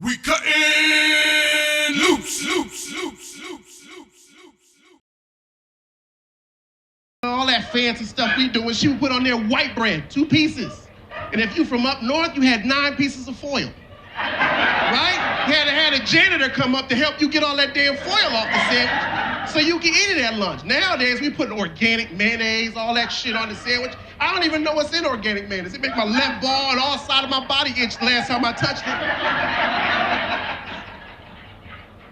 We cuttin' loose. All that fancy stuff we doing, she would put on there white bread, 2 pieces. And if you from up north, you had 9 pieces of foil. Right? You had to have a janitor come up to help you get all that damn foil off the sandwich so you can eat it at lunch. Nowadays, we put organic mayonnaise, all that shit on the sandwich. I don't even know what's in organic mayonnaise. It makes my left ball and all side of my body itch the last time I touched it.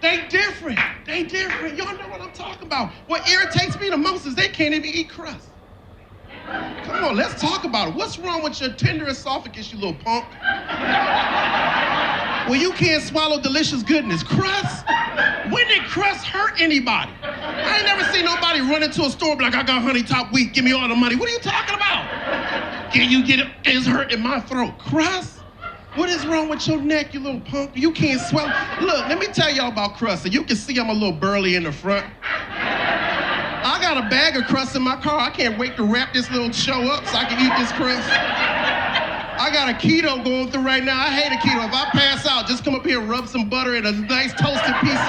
They different. Y'all know what I'm talking about. What irritates me the most is they can't even eat crust. Come on, let's talk about it. What's wrong with your tender esophagus, you little punk? Well, you can't swallow delicious goodness. Crust? When did crust hurt anybody? I ain't never seen nobody run into a store and be like, I got honey top wheat, give me all the money. What are you talking about? Can you get it? It's hurting my throat. Crust? What is wrong with your neck, you little punk? You can't swallow. Look, let me tell y'all about crust. So you can see I'm a little burly in the front. I got a bag of crust in my car. I can't wait to wrap this little show up so I can eat this crust. I got a keto going through right now. I hate a keto. If I pass out, just come up here and rub some butter and a nice toasted piece.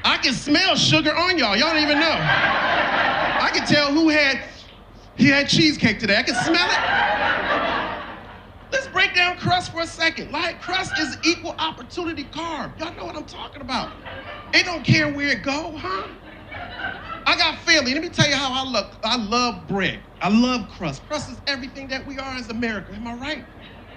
I can smell sugar on y'all. Y'all don't even know. I can tell he had cheesecake today. I can smell it. Let's break down crust for a second. Like, crust is equal opportunity carb. Y'all know what I'm talking about. It don't care where it go, huh? I got family. Let me tell you how I love bread. I love crust. Crust is everything that we are as America. Am I right?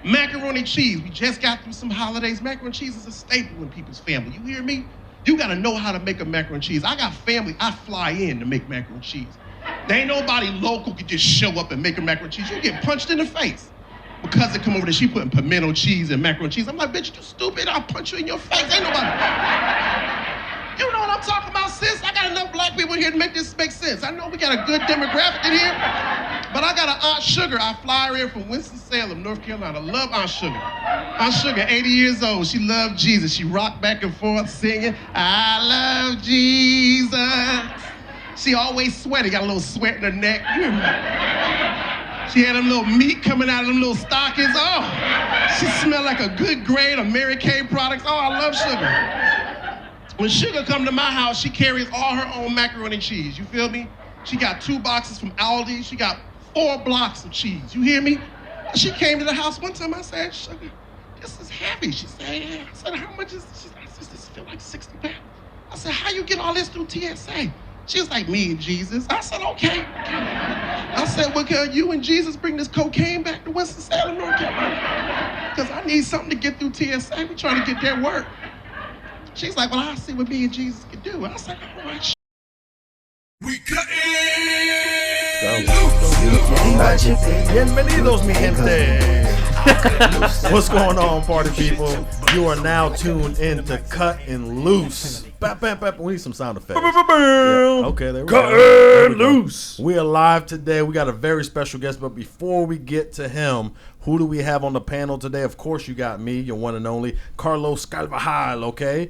Macaroni and cheese. We just got through some holidays. Macaroni and cheese is a staple in people's family. You hear me? You got to know how to make a macaroni and cheese. I got family. I fly in to make macaroni and cheese. There ain't nobody local could just show up and make a macaroni and cheese. You get punched in the face. Because they come over there, she putting pimento cheese and macaroni and cheese. I'm like, bitch, you stupid. I'll punch you in your face. Ain't nobody. You know what I'm talking about, sis? I got enough black people here to make this make sense. I know we got a good demographic in here, but I got an Aunt Sugar. I fly her in from Winston-Salem, North Carolina. Love Aunt Sugar. Aunt Sugar, 80 years old. She loved Jesus. She rocked back and forth singing, I love Jesus. She always sweaty, got a little sweat in her neck. You hear me? She had them little meat coming out of them little stockings. Oh, she smelled like a good grade of Mary Kay products. Oh, I love Sugar. When Sugar come to my house, she carries all her own macaroni and cheese. You feel me? She got 2 boxes from Aldi. She got 4 blocks of cheese. You hear me? She came to the house one time. I said, Sugar, this is heavy. She said, yeah. I said, how much is this? She said, this feel like 60 pounds. I said, how you get all this through TSA? She was like, me and Jesus. I said, okay. I said, well, can you and Jesus bring this cocaine back to Winston-Salem, North Carolina? Because I need something to get through TSA. We trying to get that work. She's like, well, I'll see what me and Jesus can do. I was like, all right. We cuttin' Bienvenidos, mi gente. What's going on, party people? You are now tuned in to Kuttin' Loose. Bap, bap, bap. We need some sound effects. Yeah. Okay, there we go. Kuttin' Loose. We are live today. We got a very special guest, but before we get to him, who do we have on the panel today? Of course, you got me, your one and only Carlos Carvajal, okay?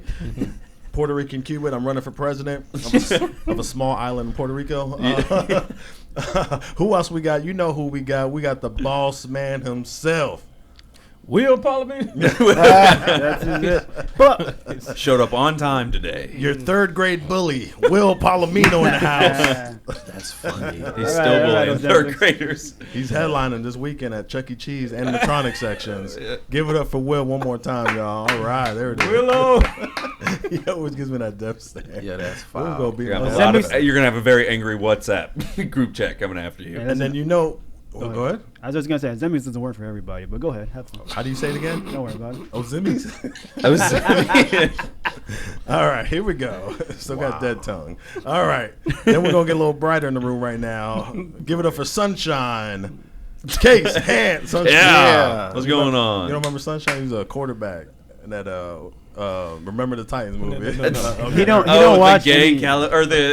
Puerto Rican Cuban. I'm running for president of a small island in Puerto Rico. Who else we got? You know who we got. We got the boss man himself. Will Palomino. That's it. But showed up on time today. Your 3rd grade bully, Will Palomino, in the house. That's funny. He's still bullying 3rd graders. He's headlining this weekend at Chuck E. Cheese animatronic sections. Give it up for Will one more time, y'all. All right, there it is. Willow. He always gives me that death stare. Yeah, that's fine. We'll go beat You're my gonna ass. have a very angry WhatsApp group chat coming after you. And then go ahead. I was just going to say, Zemmy's doesn't work for everybody, but go ahead. Have fun. How do you say it again? Don't worry about it. Oh, Zimmies? I All right, here we go. Still got dead tongue. All right. Then we're going to get a little brighter in the room right now. Give it up for Sunshine. Case, hand, Sunshine. Yeah. What's going on? You don't remember Sunshine? He was a quarterback in that Remember the Titans movie. He don't watch the gay any,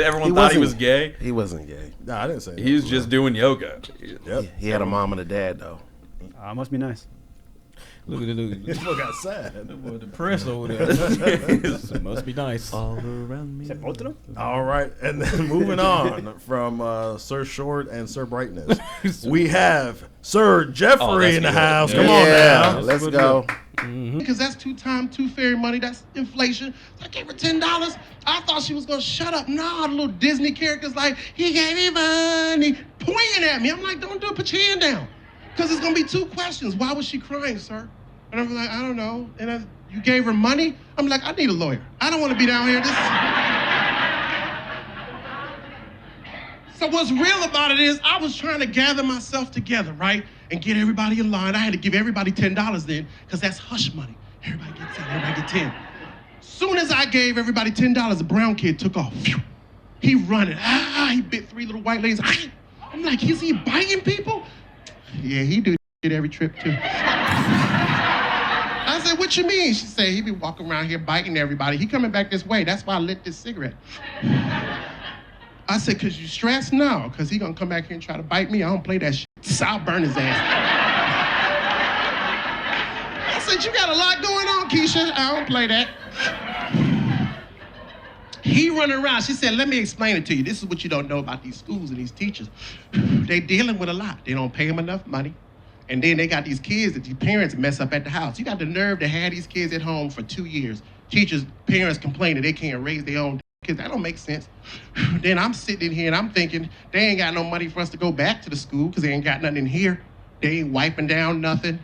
everyone thought he was gay. He wasn't gay. Nah, I didn't say that. He was just doing yoga. Yep. He had a mom and a dad, though. must be nice. Look at the People got sad. the press over there. It must be nice. All around me. Is that both of them? All right, and then moving on from Sir Short and Sir Brightness, we have Sir Jeffrey that's in the good. house. Yeah. Come on Yeah, now. let's go. Because that's 2 times 2 fairy money. That's inflation. So I gave her $10. I thought she was gonna shut up. No, the little Disney character's like, he gave me money, pointing at me. I'm like, don't do it. Put your hand down. Because it's gonna be 2 questions. Why was she crying, sir? And I'm like, I don't know. And you gave her money? I'm like, I need a lawyer. I don't want to be down here. So what's real about it is I was trying to gather myself together, right? And get everybody in line. I had to give everybody $10 then, because that's hush money. Everybody gets 10, everybody get 10. Soon as I gave everybody $10, the brown kid took off. Phew. He running. He bit 3 little white ladies. I'm like, is he biting people? Yeah, he do it every trip too. I said, what you mean? She said, he be walking around here biting everybody. He coming back this way. That's why I lit this cigarette. I said, cause you stressed? No, cause he gonna come back here and try to bite me. I don't play that shit. So I'll burn his ass. I said, you got a lot going on, Keisha. I don't play that. He running around. She said, let me explain it to you. This is what you don't know about these schools and these teachers. They dealing with a lot. They don't pay them enough money. And then they got these kids that these parents mess up at the house. You got the nerve to have these kids at home for 2 years. Teachers, parents complaining they can't raise their own kids. That don't make sense. Then I'm sitting in here and I'm thinking, they ain't got no money for us to go back to the school because they ain't got nothing in here. They ain't wiping down nothing.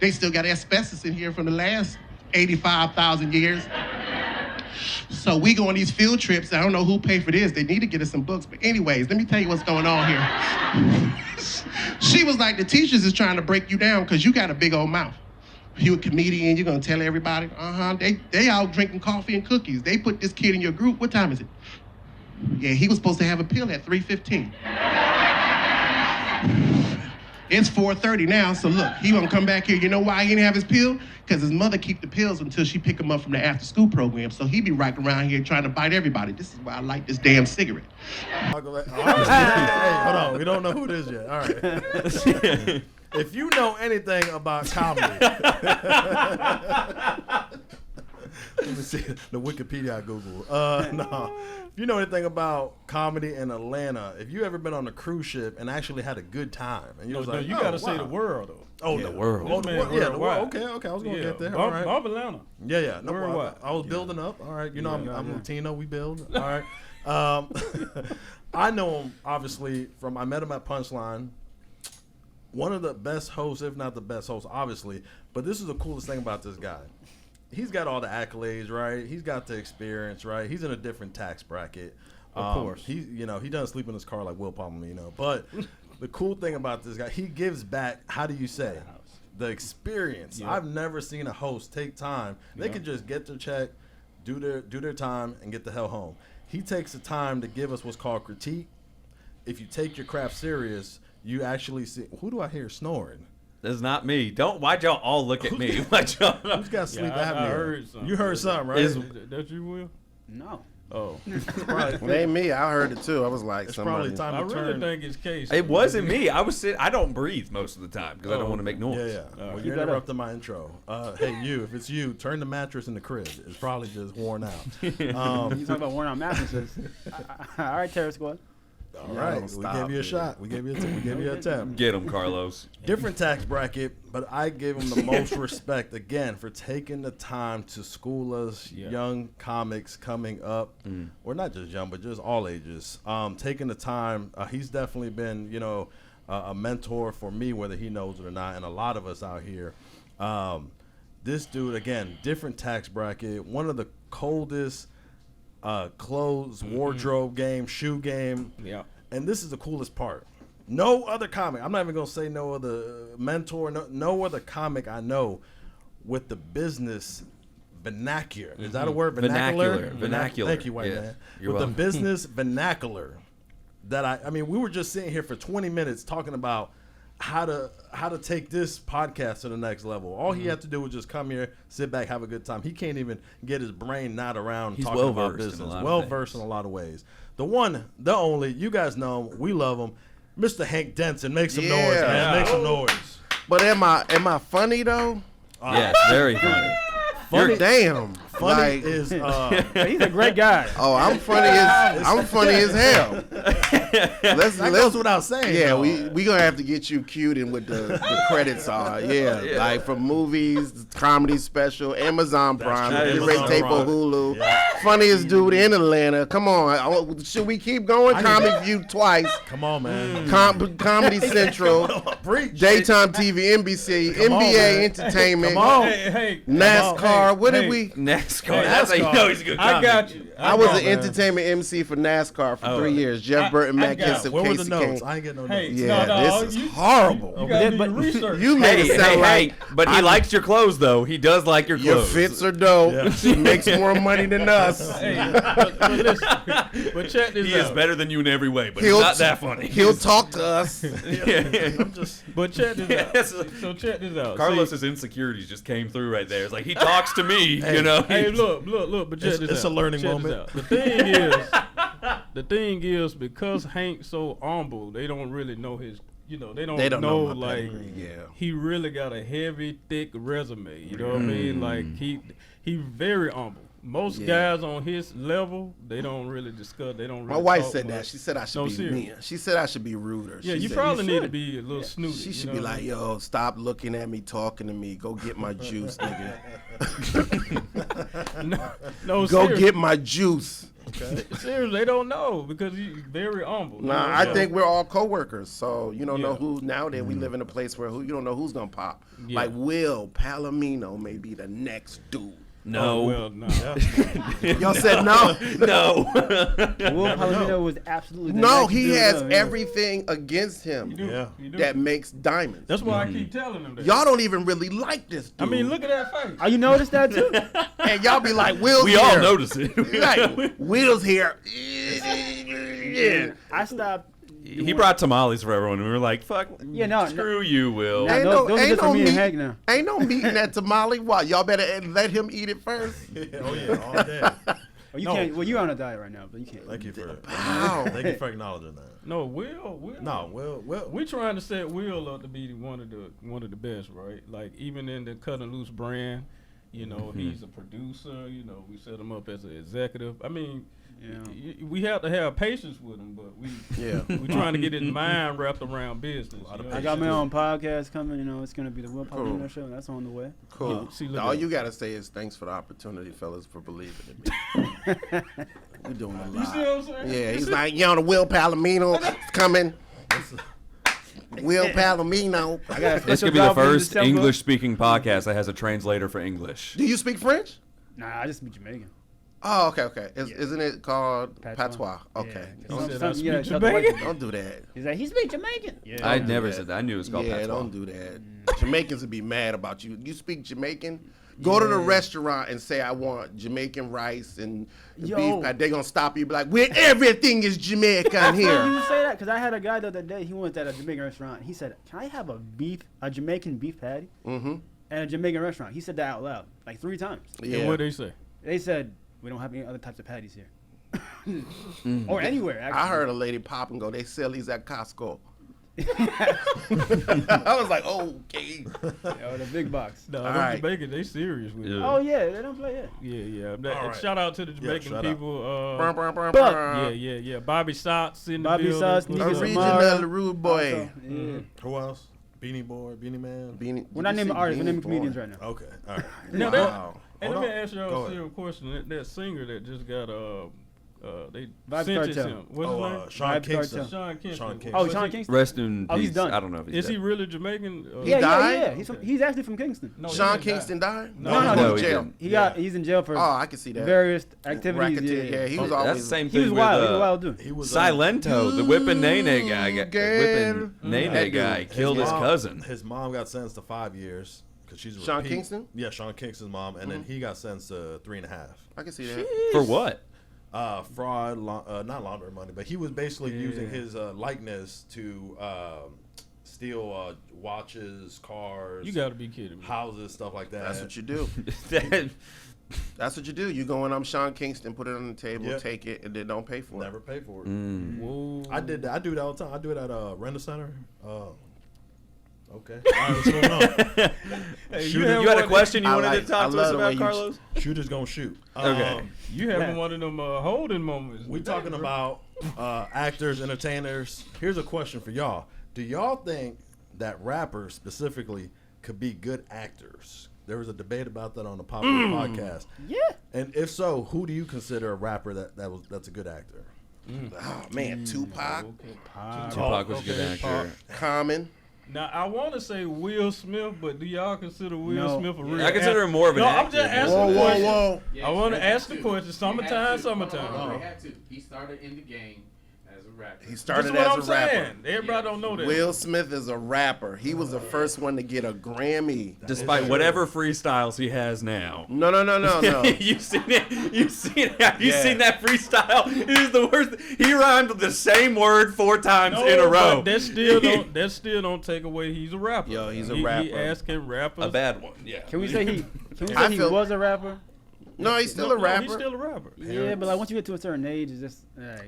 They still got asbestos in here from the last 85,000 years. So we go on these field trips. I don't know who paid for this. They need to get us some books. But anyways, let me tell you what's going on here. She was like, the teachers is trying to break you down because you got a big old mouth. You a comedian, you're going to tell everybody. They out drinking coffee and cookies. They put this kid in your group. What time is it? Yeah, he was supposed to have a pill at 3:15. It's 4:30 now, so look, he gonna come back here. You know why he didn't have his pill? Because his mother keep the pills until she pick him up from the after-school program. So he be right around here trying to bite everybody. This is why I like this damn cigarette. All right. Hey, hold on. We don't know who it is yet. All right. If you know anything about comedy, let me see the Wikipedia I Google. No. If you know anything about comedy in Atlanta, if you ever been on a cruise ship and actually had a good time, and you was like, you gotta say the world though. Oh, the world. Oh, the Man, world. Yeah, the worldwide. world. Okay. I was gonna get there. All right. Bob Atlanta. Yeah. No, Worldwide. I was building up. All right. You know, I'm yeah. Latino. We build. All right. I know him obviously from I met him at Punchline. One of the best hosts, if not the best host, obviously. But this is the coolest thing about this guy. He's got all the accolades, right? He's got the experience, right? He's in a different tax bracket. Of course. He doesn't sleep in his car like Will Palmer, But the cool thing about this guy, he gives back. How do you say? The experience. Yeah. I've never seen a host take time. They Yeah. can just get their check, do their time, and get the hell home. He takes the time to give us what's called critique. If you take your craft serious, you actually see. Who do I hear snoring? That's not me. Why'd y'all all look at me? Why'd y'all? Who's got sleep I apnea? heard something. You heard something, right? That you will? No. Oh, Probably- It ain't me. I heard it too. I was like, it's somebody. probably time I to really turn. think it's case. It wasn't me. I was sitting. I don't breathe most of the time because I don't want to make noise. Yeah. Well, right. you're Keep that up. interrupting my intro. Hey, you. If it's you, turn the mattress in the crib. It's probably just worn out. You talking about worn out mattresses? All right, Terror Squad. All Yeah, right, don't we stop, gave you a dude. shot. We gave you a attempt. Get him, Carlos. Different tax bracket, but I give him the most respect again for taking the time to school us young comics coming up, or not just young, but just all ages. Taking the time, he's definitely been, a mentor for me, whether he knows it or not, and a lot of us out here. This dude, again, different tax bracket, one of the coldest clothes, wardrobe game, shoe game. Yeah. And this is the coolest part. No other comic, I'm not even going to say no other mentor, no other comic I know with the business vernacular. Is that a word? Vernacular. Thank you, white Yeah. man. You're With welcome. the business vernacular that I mean, we were just sitting here for 20 minutes talking about how to take this podcast to the next level. All he had to do was just come here, sit back, have a good time. He can't even get his brain not around He's talking about well-versed in a business. lot of Well-versed in a lot of ways. The one, the only, you guys know him, we love him, Mr. Hank Denson. Make some noise, man. Yeah. Make some noise. But am I funny though? Yes, very funny. You're damn. Funny Like, is He's a great guy. oh, I'm funny as hell. Let's that goes without saying. Yeah, though. we gonna have to get you cued in what the credits are. Yeah, like from movies, comedy special, Amazon Prime, true. get ready Amazon tape on Prime. Hulu. Yeah. Funniest dude in Atlanta. Come on, should we keep going? Comedy View twice. Come on, man. Comedy Central, Preach. daytime TV, NBC, Come on, NBA man. Entertainment, Come on. Hey, NASCAR. What did we? NASCAR. That's how you know he's a good I comic. got you. I was an man. entertainment MC for NASCAR for 3 years. Jeff Burton, Matt got Kinsey, Where were the Casey notes? Kane. I ain't getting no Hey, notes. Yeah, no, this is you- horrible. You gotta do but- your research. You made Hey, it sound like but he likes your clothes, though. He does like your your clothes. fits are dope. Yeah. She makes more money than us. Hey, but listen, but check this He out. is better than you in every way, but He'll- he's not that funny. He'll talk to us. I'm just. But check this Yes. out. So check this out. Carlos's insecurities just came through right there. It's like he talks to me, you know. Hey, look, but check It's- this it's out. a learning Check this moment. out. The thing is, because Hank's so humble, they don't really know his. They don't know my like pedigree, yeah. he really got a heavy, thick resume. You know what I mean? Like he very humble. Most Yeah. guys on his level, they don't really discuss. They don't. Really My wife talk said much. that. She said I should No, be serious. mean. She said I should be ruder. Yeah, She you said, probably need to should. be a little snooty. She you should know be what I like, mean? yo, stop looking at me, talking to me. Go get my juice, nigga. No, Go serious. get my juice. Seriously, they don't know because he's very humble. you know? Nah, I So- think we're all coworkers, so you don't know Yeah. who. Nowadays, we live in a place where you don't know who's gonna pop. Yeah. Like Will Palomino may be the next dude. No. Oh, well, no. Y'all said no. No. Will Palomino was absolutely the No, next he dude has up, yeah. everything against him You do. Yeah. You do. that makes diamonds. That's why I keep telling them that. Y'all don't even really like this dude. I mean, look at that face. Oh, you noticed that too? and y'all be like, Will's We here. all notice it. Like, Will's here. Yeah. I stopped. He brought tamales for everyone, and we were like, "Fuck, Yeah, no, screw you, Will." Nah, Ain't those no- are ain't just for no me and meat. Hank now. Ain't no meat in that tamale. What? Y'all better let him eat it first. Oh yeah, all day. Oh, you No. can't. Well, you're on a diet right now, but you can't. Thank you for Wow. thank you for acknowledging that. No, Will. No, well, We trying to set Will up to be one of the best, right? Like even in the Cut and Loose brand, he's a producer. We set him up as an executive. I mean, we have to have patience with him, but we trying to get his mind wrapped around business. I got my own podcast coming. It's gonna be the Will Palomino Show. That's on the way. Cool. See, look All at- you gotta say is thanks for the opportunity, fellas, for believing in me. We're doing a You see lot. what I'm saying? Yeah, he's like, the Will Palomino is coming. Will Palomino. I got a This special could be the drop in first December. English-speaking podcast that has a translator for English. Do you speak French? Nah, I just be Jamaican. Oh, okay. Isn't it called Patois. patois? Okay. Yeah. Don't, said I speak tell the Jamaican? white people. don't do that. He's like, he speaks Jamaican. Yeah. I Don't do never that. said that. I knew it was called Yeah, patois. don't do that. Jamaicans would be mad about you. You speak Jamaican? Go to the restaurant and say, I want Jamaican rice and Yo. beef patty. They're going to stop you and be like, well, everything is Jamaican Why here. you say that? Because I had a guy the other day. He went to a Jamaican restaurant. He said, "Can I have a Jamaican beef patty Mm-hmm. at a Jamaican restaurant?" He said that out loud like 3 times. Yeah. And what they say? They said, "We don't have any other types of patties here, or anywhere." Actually. I heard a lady pop and go, they sell these at Costco. I was like, okay. Yo, the big box. No, All them right. Jamaican, they serious with it. Yeah. Oh yeah, they don't play it. Yeah. All right. Shout out to the Jamaican shout out. people. Brr, brr, brr, Buck. brr. Yeah. Bobby Sots in the Bobby building. Sots, What's Niggas up? Original Samara. rude boy. Also, yeah. who else? Beanie Boy, Beanie Man. Beanie, We're not did you naming say artists. We're Beanie naming Boy? comedians right now. Okay, all right. No, Wow. Hey, Hold let me on. ask y'all Go a ahead. serious question. That singer that just got they Vybz sentenced Kartel. him. What's his name? Sean Vybz Kingston. Kartel. Sean Kingston. Sean Kingston. Oh, Was Sean he- Kingston. Rest in Oh, he's peace. done. I don't know if he's Is dead. he really Jamaican? He Yeah, died? yeah. He's actually from Kingston. No, he Sean didn't die. Kingston died? No, He no, was he in jail. didn't. He's in jail for Oh, I can see that. various activities. Racketeer, yeah, he was That's always the same He thing was wild. with He was wild dude. He was Silento, the whipping Nene guy. Girl. Whipping Nene That guy dude. killed his mom- cousin. His mom got sentenced to 5 years because she's a Sean repeat- Kingston? Yeah, Sean Kingston's mom, and then he got sentenced to 3.5. I can see that. For what? Fraud, not laundering money, but he was basically using his likeness to steal watches, cars, You got to be kidding me. houses, stuff like that. That's what you do. That- That's what you do. You go in, I'm Sean Kingston, put it on the table, Yeah. take it, and then don't pay for Never pay for it. Whoa. I did that. I do that all the time. I do it at Rent a Center. Okay. All right, what's going on? Hey, Shoot you it. You had a one- question you I wanted like- to talk I to us love the way about, you- Carlos? Shooter's gonna shoot. Okay. You having Yeah. one of them holding moments. We today, talking bro. about actors, entertainers. Here's a question for y'all. Do y'all think that rappers specifically could be good actors? There was a debate about that on the popular podcast. Yeah. And if so, who do you consider a rapper that's a good actor? Oh man, Tupac, Tupac was a good actor. Common. Now I want to say Will Smith, but do y'all consider Will No. Smith a real? I consider him more of an No, actor. I'm just asking Whoa, a whoa, question. whoa. I want to ask the question. Summertime. He had to. He started in the game as a rapper. He That's started what as I'm a rapper. saying. Everybody don't know that. Will Smith is a rapper. He was the first one to get a Grammy. Despite whatever freestyles he has now. No. You've seen it. You've seen it. Have you Yeah. seen that freestyle? It is the worst. He rhymed the same word 4 times No, in a row. but that still don't take away he's a rapper. Yo, he's a He rapper. asking rappers. A bad one. Yeah. Can we say he I feel- was a rapper? No, he's still a rapper. He's still a rapper. Yeah, but like once you get to a certain age, it's just.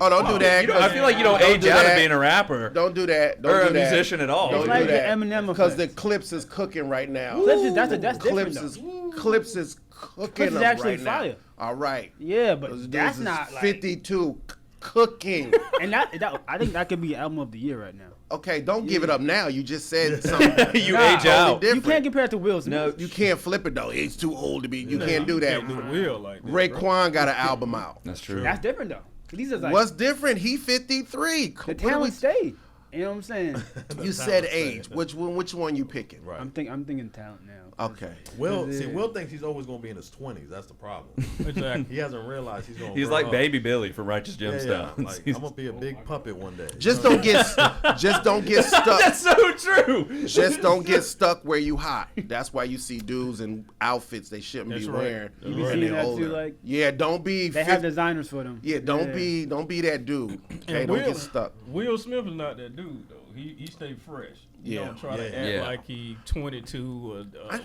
Oh, don't do that. You don't- I feel like you don't age do out that. of being a rapper Don't do that. or Don't a do that. musician at all. Don't It's do like the that. Eminem Because the effect. Clips is cooking right now. Clips is that's different Clips though. is Clips is cooking Clips is them actually right now. fire. All right. Yeah, but Those that's dudes is not like. 52 cooking. And that I think that could be album of the year right now. Okay, don't give it up now. You just said something. You Nah, age out. You can't compare it to Will Smith. You can't flip it though. He's too old to be. You can't do that. Can't do Will like that, bro. Raekwon got an album out. That's true. That's different though. 'Cause these are like What's different? He 53. the What are we- talent stayed. You know what I'm saying? You said age. Which one you picking? Right. I'm thinking talent now. Okay. Will Yeah. Will thinks he's always gonna be in his 20s. That's the problem. Exactly. He hasn't realized he's gonna. He's grow like up. Baby Billy from Righteous Yeah, Gemstones. yeah. Like, I'm gonna be a big puppet one day. Just don't get stuck. That's so true. Just don't get stuck where you hot. That's why you see dudes in outfits they shouldn't That's be right. wearing. You be when seeing they're that too, older. like- Yeah, don't be. They have designers for them. Yeah, don't be that dude. Okay, And don't get stuck. Will Smith is not that dude though. He stay fresh. He Yeah. don't try to Yeah. act Yeah. like he 22 or.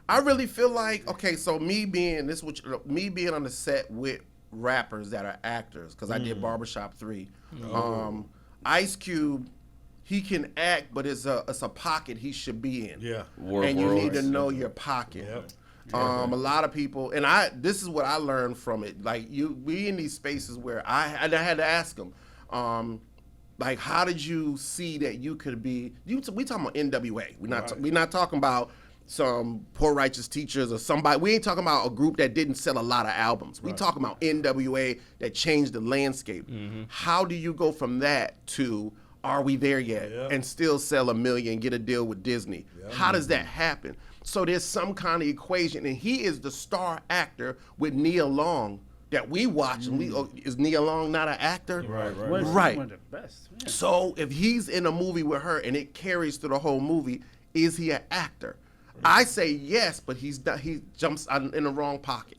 I really feel like so me being on the set with rappers that are actors because I did Barbershop 3. Ice Cube, he can act, but it's a pocket he should be in. Yeah. War of And you need to Worlds. know your pocket. Yep. A lot of people, and this is what I learned from it. Like we in these spaces where I had to ask them, like, how did you see that you could be? We talking about NWA. We're not talking about some poor righteous teachers or somebody. We ain't talking about a group that didn't sell a lot of albums. We talking about NWA that changed the landscape. How do you go from that to are we there yet and still sell 1 million, get a deal with Disney? How does that happen? So there's some kind of equation, and he is the star actor with Nia Long that we watch. And is Nia Long not an actor? Right. One of the best. Yeah. So if he's in a movie with her and it carries through the whole movie, is he an actor? I say yes, but he jumps in the wrong pocket.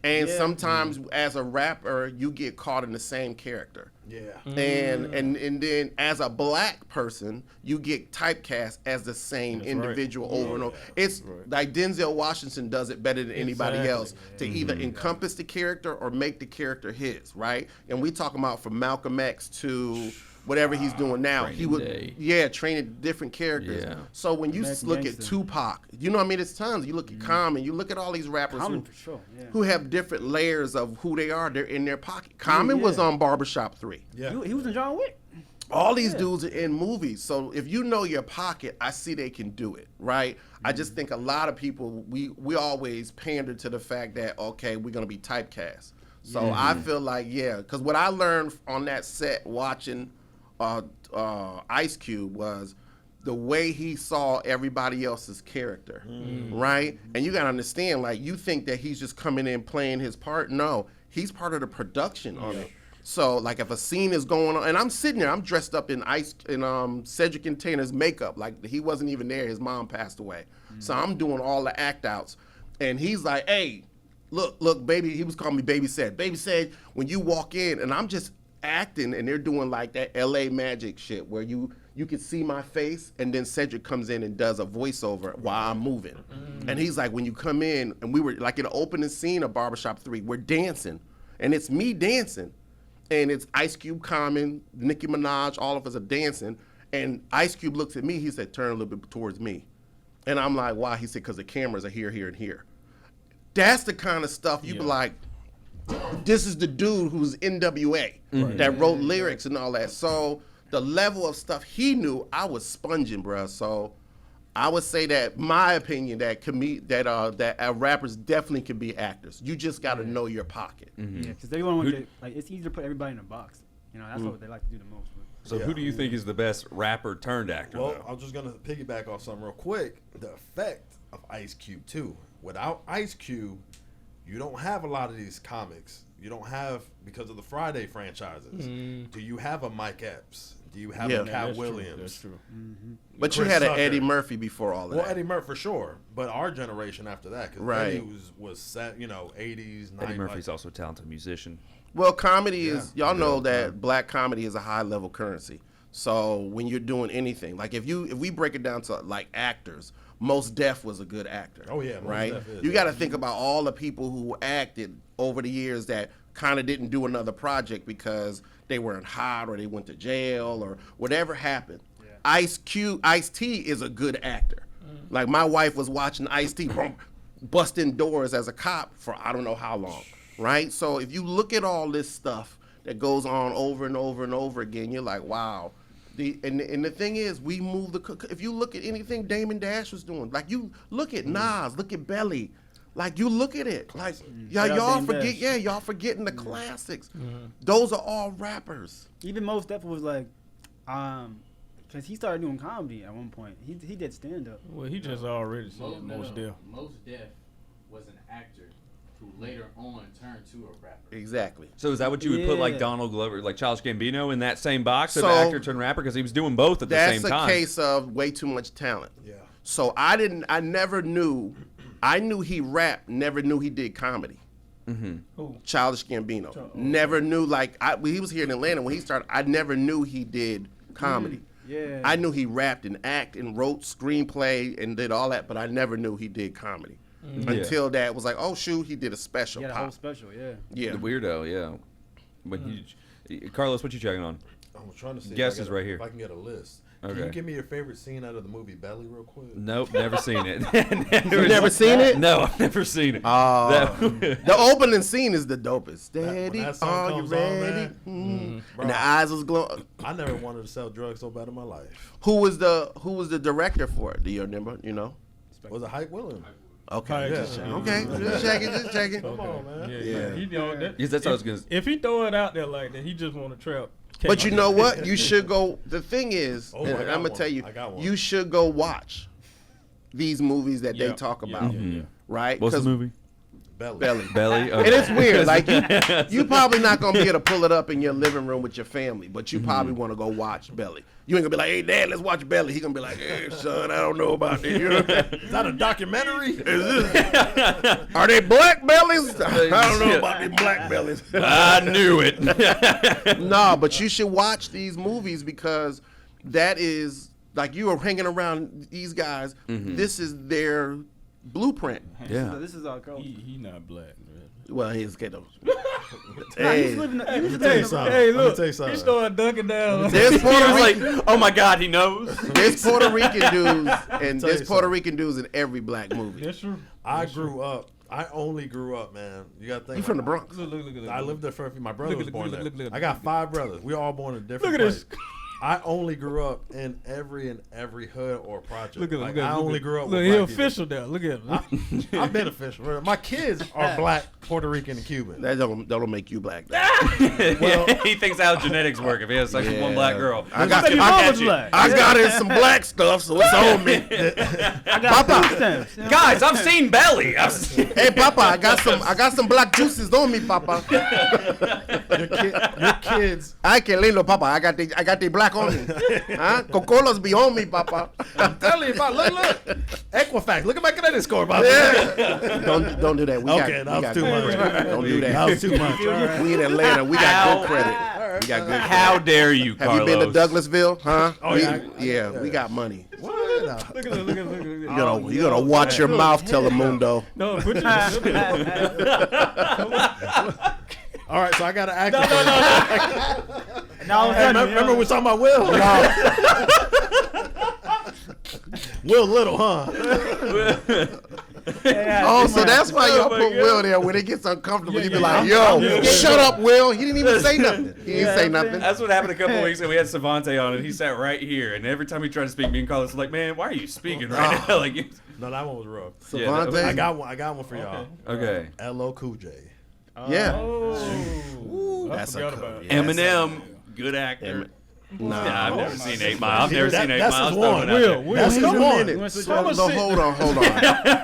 And sometimes as a rapper, you get caught in the same character. Yeah. And then as a black person, you get typecast as the same individual over and over. It's like Denzel Washington does it better than anybody else to either encompass the character or make the character his, right? And we talking about from Malcolm X to whatever he's doing now. He would training different characters. Yeah. So when you American look Gangster. at Tupac, you know what I mean? It's tons. You look at Common, you look at all these rappers Common for sure. Yeah. who have different layers of who they are. They're in their pocket. Common was on Barbershop 3. Yeah. He was in John Wick. All these dudes are in movies. So if you know your pocket, I see they can do it, right? I just think a lot of people, we always pander to the fact that, okay, we're going to be typecast. So I feel like, because what I learned on that set watching Ice Cube was the way he saw everybody else's character, right? And you got to understand, like, you think that he's just coming in playing his part. No, he's part of the production on it. So, like, if a scene is going on, and I'm sitting there, I'm dressed up in Cedric and Tanner's makeup, like he wasn't even there. His mom passed away. So I'm doing all the act outs, and he's like, "Hey, look, baby." He was calling me Baby Said. Baby Said, when you walk in, and I'm just acting, and they're doing like that LA magic shit where you can see my face, and then Cedric comes in and does a voiceover while I'm moving. And he's like, when you come in, and we were like in the opening scene of Barbershop 3, we're dancing, and it's me dancing. And it's Ice Cube, Common, Nicki Minaj, all of us are dancing. And Ice Cube looks at me. He said, turn a little bit towards me. And I'm like, why? He said, because the cameras are here, here, and here. That's the kind of stuff you be like, this is the dude who's NWA that wrote lyrics and all that. So the level of stuff he knew, I was sponging, bro. So I would say that my opinion that rappers definitely can be actors. You just got to know your pocket. Yeah, because they want to like it's easy to put everybody in a box. You know, that's what they like to do the most. So who do you think is the best rapper turned actor? Well, though? I'm just gonna piggyback off something real quick. The effect of Ice Cube too. Without Ice Cube, you don't have a lot of these comics. You don't have, because of the Friday franchises. Do you have a Mike Epps? Do you have a Cat Williams? That's true. But you Chris had an Tucker. Eddie Murphy before all of Well, that. Eddie Murphy for sure, but our generation after that, because Right. Eddie was set, 80s, 90s. Eddie Murphy's also a talented musician. Well, comedy is, y'all know Yeah. that black comedy is a high level currency. So when you're doing anything, like if we break it down to like actors, Mos Def was a good actor. Oh, yeah, Mos right. Def is. You got to think about all the people who acted over the years that kind of didn't do another project because they weren't hot or they went to jail or whatever happened. Ice-T is a good actor. Like my wife was watching Ice-T busting doors as a cop for I don't know how long, right? So if you look at all this stuff that goes on over and over and over again, you're like, wow. And the thing is, we move if you look at anything Damon Dash was doing, like you look at Nas, look at Belly, like you look at it, like y'all forget, y'all forgetting the classics. Those are all rappers. Even Mos Def was like, because he started doing comedy at one point. He did stand up. Well, he just already said most Def. Most Def was an actor who later on turned to a rapper. Exactly. So is that what you would put like Yeah. Donald Glover, like Childish Gambino, in that same box of So, actor turned rapper? Because he was doing both at the That's same a time. case of way too much talent. Yeah. So I never knew. I knew he rapped, never knew he did comedy. Who? Childish Gambino. Never knew, when he was here in Atlanta, when he started, I never knew he did comedy. Yeah. I knew he rapped and acted and wrote screenplay and did all that, but I never knew he did comedy. Until that was like, oh shoot, he did a special He had a whole pop. special, yeah. Yeah. The weirdo, yeah. When Carlos, what you checking on? I was trying to see. Guess if I is got right a- here. If I can get a list. Can Okay. you give me your favorite scene out of the movie Belly real quick? Nope, never seen it. You never seen it? No, I've never seen it. The opening scene is the dopest. when Daddy, that song are you comes on, ready? man, bro. And the eyes was glowing. I never wanted to sell drugs so bad in my life. Who was the director for it? Do you remember? You know? Was it Hype Williams? Okay. Yeah. Just checking. Come on, man. Yeah. He know Yes, that's what I was gonna. If he throw it out there like that, he just want to trap. But you know what? You should go. The thing is, Oh, and I got I'm gonna one. tell you, I got one. you should go watch these movies that they Yeah, talk yeah, about, yeah. right? What's the 'Cause movie? Belly. Belly. And it's weird. Like you probably not gonna be able to pull it up in your living room with your family, but you probably want to go watch Belly. You ain't gonna be like, "Hey, Dad, let's watch Belly." He gonna be like, "Hey, son, I don't know about this." You know? Is that a documentary? Are they black bellies? I don't know about these black bellies. I knew it. No, but you should watch these movies because that is like you are hanging around these guys. This is their blueprint. Yeah. This is our code. He not black, man. Well, he's ghetto. Nah, Hey, he's living. Let me tell you something. Hey, Let me look, tell you he something. started dunking down. there's He Puerto was Rican, like, oh my God, he knows. there's Puerto Rican dudes, and tell there's you Puerto something. Rican dudes in every black movie. That's true. I grew up. I only grew up, man. You got to think. You from the Bronx? Look. I lived there for a few. My brother Look was at- born look- there. look- look- I got 5 brothers. We all born in different Look at this. places. I only grew up in every hood or project. Look at him. Like, Look at I him. only grew up Look, with he black people. official now. Look at him. I'm beneficial. bro. My kids are black, Puerto Rican, and Cuban. That don't make you black. though. He thinks how genetics work if he has sex with one black girl. I got Baby mama's black. I got in some black stuff, so it's on me. I got food stamps. You know? Guys, I've seen Belly. I've seen... Hey, Papa, I got some black juices on me, Papa. Your kids. I can lindo, Papa. I got the black on me. Huh? Cocolos be on me, Papa. I'm telling you about. Look. Equifax. Look back at that score, Bob. Don't do that. We Okay, got, that we was got too much. Don't do that. That was too much. All right. We in Atlanta. We got How- good credit. We got good credit. How dare you, Have Carlos? you been to Douglasville? Huh? Oh, yeah. We got money. What? Look at him. You gotta watch your mouth, Telemundo. No, put your. All right, so I got to ask. Now, Hey, remember we were talking about Will? Will Little, huh? Oh, so that's why y'all put Will there when it gets uncomfortable. You be like, yo, shut up, Will. He didn't even say nothing. He didn't say nothing. That's what happened a couple weeks ago. We had Savante on, and he sat right here. And every time he tried to speak, me and Carlos was like, man, why are you speaking right now? Like, No, that one was rough. Savante. I got one for y'all. okay. L.O. Cool J. Yeah. Oh, That's I a forgot cool. about it. Yeah, Eminem, good actor. Nah, Yeah, I've never seen 8 Mile. I've never seen 8 that's Miles. his one. That's his Wait a one. minute. switch So, up? no, hold on.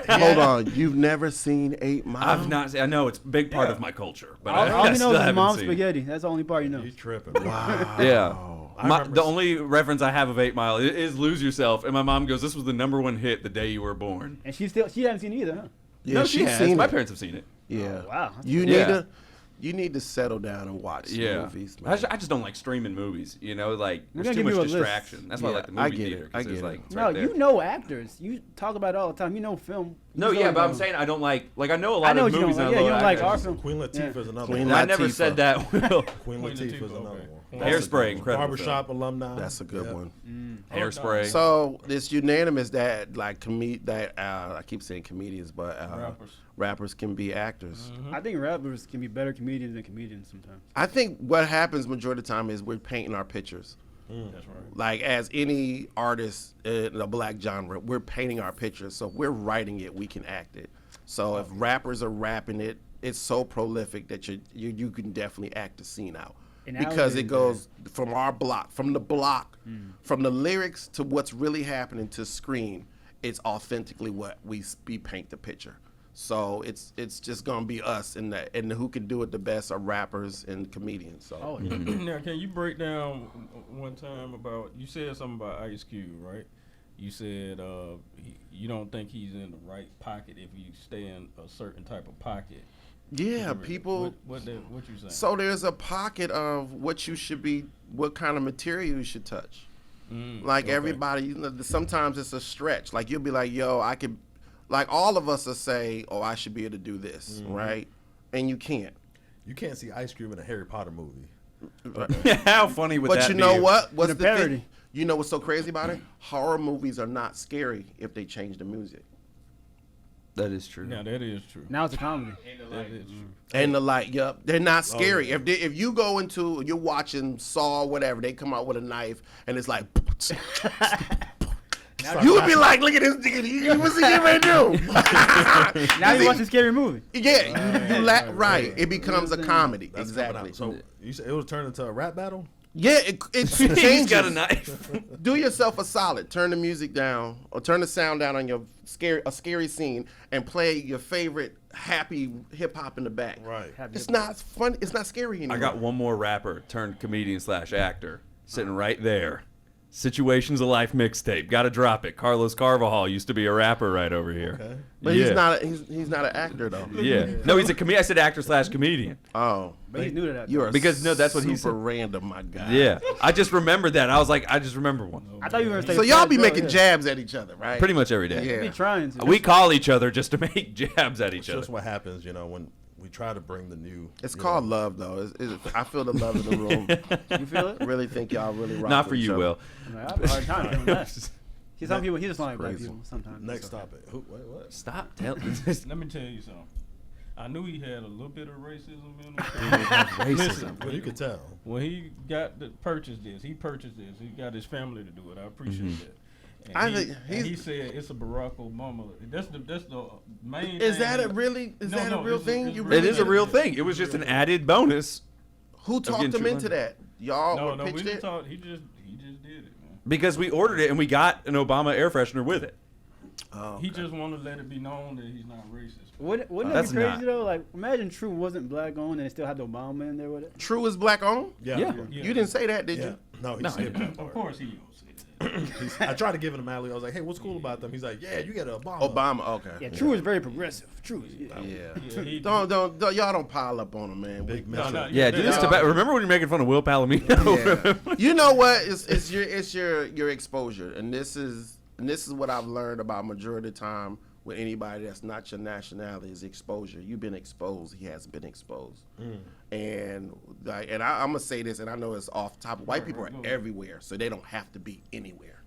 Hold on. You've never seen 8 Mile? I've not seen. I know it's a big part of my culture, but All I you still know is haven't mom's seen. spaghetti. That's the only part you know. You tripping. Wow. Yeah. I remember The only reference I have of 8 Mile is "Lose Yourself," and my mom goes, "This was the #1 hit the day you were born." And she hasn't seen it either, huh? Yeah, No, she she's has. seen My it. parents have seen it. Yeah. Oh, wow. You need to settle down and watch some Yeah, movies, I man. just don't like streaming movies. You know, like We're there's gonna too give much you a list. distraction. That's why I Yeah, like the I movie get theater. it. I 'cause get it's it. like, it's No, right there. you know actors. You talk about it all the time. You know film. No, You yeah, know but I'm them. saying I don't like I know a I lot know of what you movies. don't and like. I Yeah, you love don't like actors. our film. Queen Latifah is another Queen one. I never Latifah. said that. Will. Queen Queen Latifah is Latifah, another okay. one. Hairspray, incredible. Barbershop alumni. That's a good Yeah. one. Hairspray. So it's unanimous that I keep saying comedians, but rappers can be actors. I think rappers can be better comedians than comedians sometimes. I think what happens majority of the time is we're painting our pictures. That's right. Like as any artist in the black genre, we're painting our pictures. So if we're writing it, we can act it. So if rappers are rapping it, it's so prolific that you can definitely act the scene out. And Because it nowadays, goes from from the lyrics to what's really happening to screen. It's authentically what we paint the picture. So it's just gonna be us, and who can do it the best are rappers and comedians. So Oh, Now, can you break down one time about, you said something about Ice Cube, right? You said you don't think he's in the right pocket if you stay in a certain type of pocket. yeah, people. What you saying? So there's a pocket of what you should be, what kind of material you should touch. Like everybody, sometimes it's a stretch. Like you'll be like, yo, I could, like all of us will say, oh, I should be able to do this, right? And you can't. You can't see Ice Cube in a Harry Potter movie. How funny would But that you be? know what? What's a the thing? parody. You know what's so crazy about it? Horror movies are not scary if they change the music. That is true. Yeah, that is true. now it's a comedy. That is true. And the light, yep, they're not scary. If you go into, you're watching Saw, or whatever, they come out with a knife and it's like, you would be like, look at this nigga, what's he getting ready to do? Now you watch a scary movie. Yeah, right. It becomes a comedy. That's coming Exactly. out. So you said it was turned into a rap battle? Yeah, it He's changes. got a knife. Do yourself a solid. Turn the music down or turn the sound down on your scary scene and play your favorite happy hip hop in the back. Right. It's not fun. It's not scary anymore. I got one more rapper turned comedian / actor sitting right there. Situations of Life mixtape. Gotta drop it. Carlos Carvajal used to be a rapper right over here. Okay. But Yeah. he's not an actor though. Yeah. No, he's a comedian. I said actor / comedian. Oh, But he's new to that. you are Because, no, that's what he super said. random, my guy. Yeah. I just remembered that. I was like, I just remember one. I thought you were going to say So y'all be Fat Joe, making yeah. jabs at each other, right? Pretty much every day. Yeah. Be trying to. We call each other just to make jabs at each It's other. just what happens, when we try to bring the new. It's called love, though. I feel the love in the room. You feel it? Really think y'all really rock Not with for each you, other. Will. I have a hard time doing that. See, some people, he just don't like black Crazy. people sometimes. Next topic. Wait, what? Stop telling. Let me tell you something. I knew he had a little bit of racism in him. Listen, Well, you could tell. when he got to purchase this, he got his family to do it. I appreciate that. And I he, think and he said it's a Barack Obama. That's the main. Is thing that a really? Is No, that no, a real it's- thing? it's You really- It is a really- real thing. It was just an added bonus Who talked getting him into 200. that? Y'all No, we pitched didn't it? talk. He just did it, man. because we ordered it and we got an Obama air freshener with it. Oh, He just wanted to let it be known that he's not racist. Wouldn't that That's be crazy not. though? Like, imagine True wasn't black owned and it still had the Obama in there with it. True is black owned? Yeah. Yeah. You didn't say that, did Yeah. you? No, he No, skipped that Of part. course he don't say that. I tried to give him alley. I was like, hey, what's cool about them? He's like, yeah, you get an Obama. Obama, okay. Yeah, True is very progressive. True is. Yeah. Yeah. Yeah, he, Don't y'all don't pile up on him, man. Big no, mess no, up. Yeah, do this to remember when you're making fun of Will Palomino? Yeah. You know what? It's your exposure, and this is what I've learned about majority of the time with anybody that's not your nationality is exposure. You've been exposed. He hasn't been exposed. And I'm gonna say this, and I know it's off the top. White people are everywhere, so they don't have to be anywhere,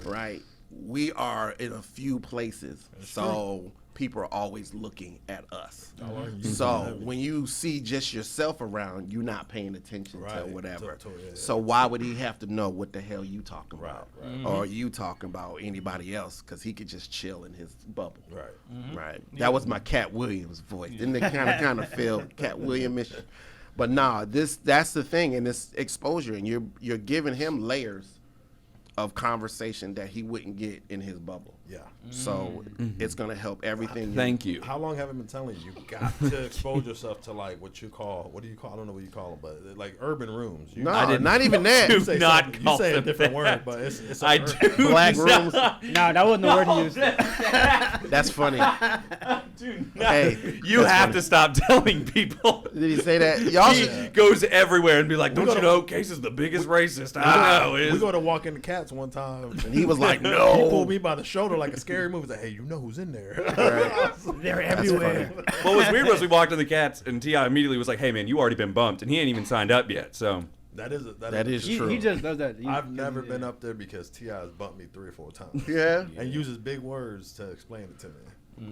right? We are in a few places, so people are always looking at us. So when you see just yourself around, you're not paying attention to whatever. So why would he have to know what the hell you talking about, or you talking about anybody else? Because he could just chill in his bubble. Right. That was my Cat Williams voice. Didn't it kind of feel Cat Williams? But nah, that's the thing, and it's exposure, and you're giving him layers of conversation that he wouldn't get in his bubble. Yeah. So it's gonna help everything. Thank you. How long have I been telling you? You got to expose yourself to like what do you call? I don't know what you call them, but like urban rooms. No, not even that. You say, not you call say a them different that. word, but it's I do. Black rooms. No, that wasn't the word he used. That's funny. Hey, You have to stop telling people. did he say that? Y'all He should. goes everywhere and be like, "Don't you know Case is the biggest racist I know?" We go to walk in the cats one time. And he was like, He no. pulled me by the shoulder like a scary movie. He's like, hey, you know who's in there? They're everywhere. What was weird was we walked in the Cats and T.I. immediately was like, "Hey man, you already been bumped," and he ain't even signed up yet. So That is true. He just does that. I've never been up there because T.I. has bumped me 3 or 4 times. Yeah, And uses big words to explain it to me.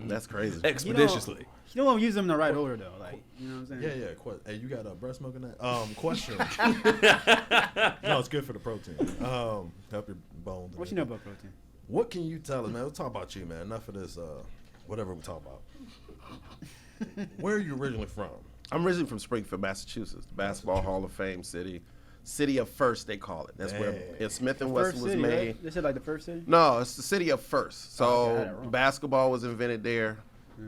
that's crazy. expeditiously. You don't want to use them in the right order though. Like, you know what I'm saying? Yeah. Hey, you got breast milk in that? Question. No, it's good for the protein. Help your bones. What you know about protein? What can you tell us, man? Let's talk about you, man. Enough of this, whatever we talk about. Where are you originally from? I'm originally from Springfield, Massachusetts, the Basketball Hall of Fame city. City of First, they call it. That's where Smith and Wesson was city, made. Right? They said like the first city? No, it's the city of First. So okay, I had it wrong. basketball was invented there.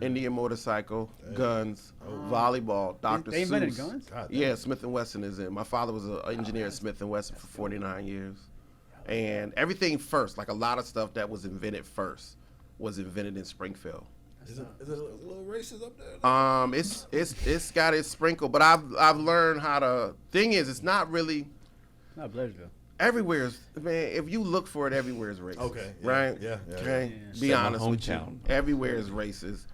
Indian motorcycle, guns, volleyball, Dr. They invented Seuss. guns? God damn. Yeah, Smith and Wesson is in. My father was an engineer at Smith and Wesson for 49 years, and everything first, like a lot of stuff that was invented first, was invented in Springfield. Is it a little racist up there? It's got its sprinkle, but I've learned how to. Thing is, it's not really Not Blairsville. everywhere's. Man, if you look for it, everywhere is racist. Okay, yeah, right? yeah. Okay, Yeah. be Say my honest with you. hometown. Everywhere is racist,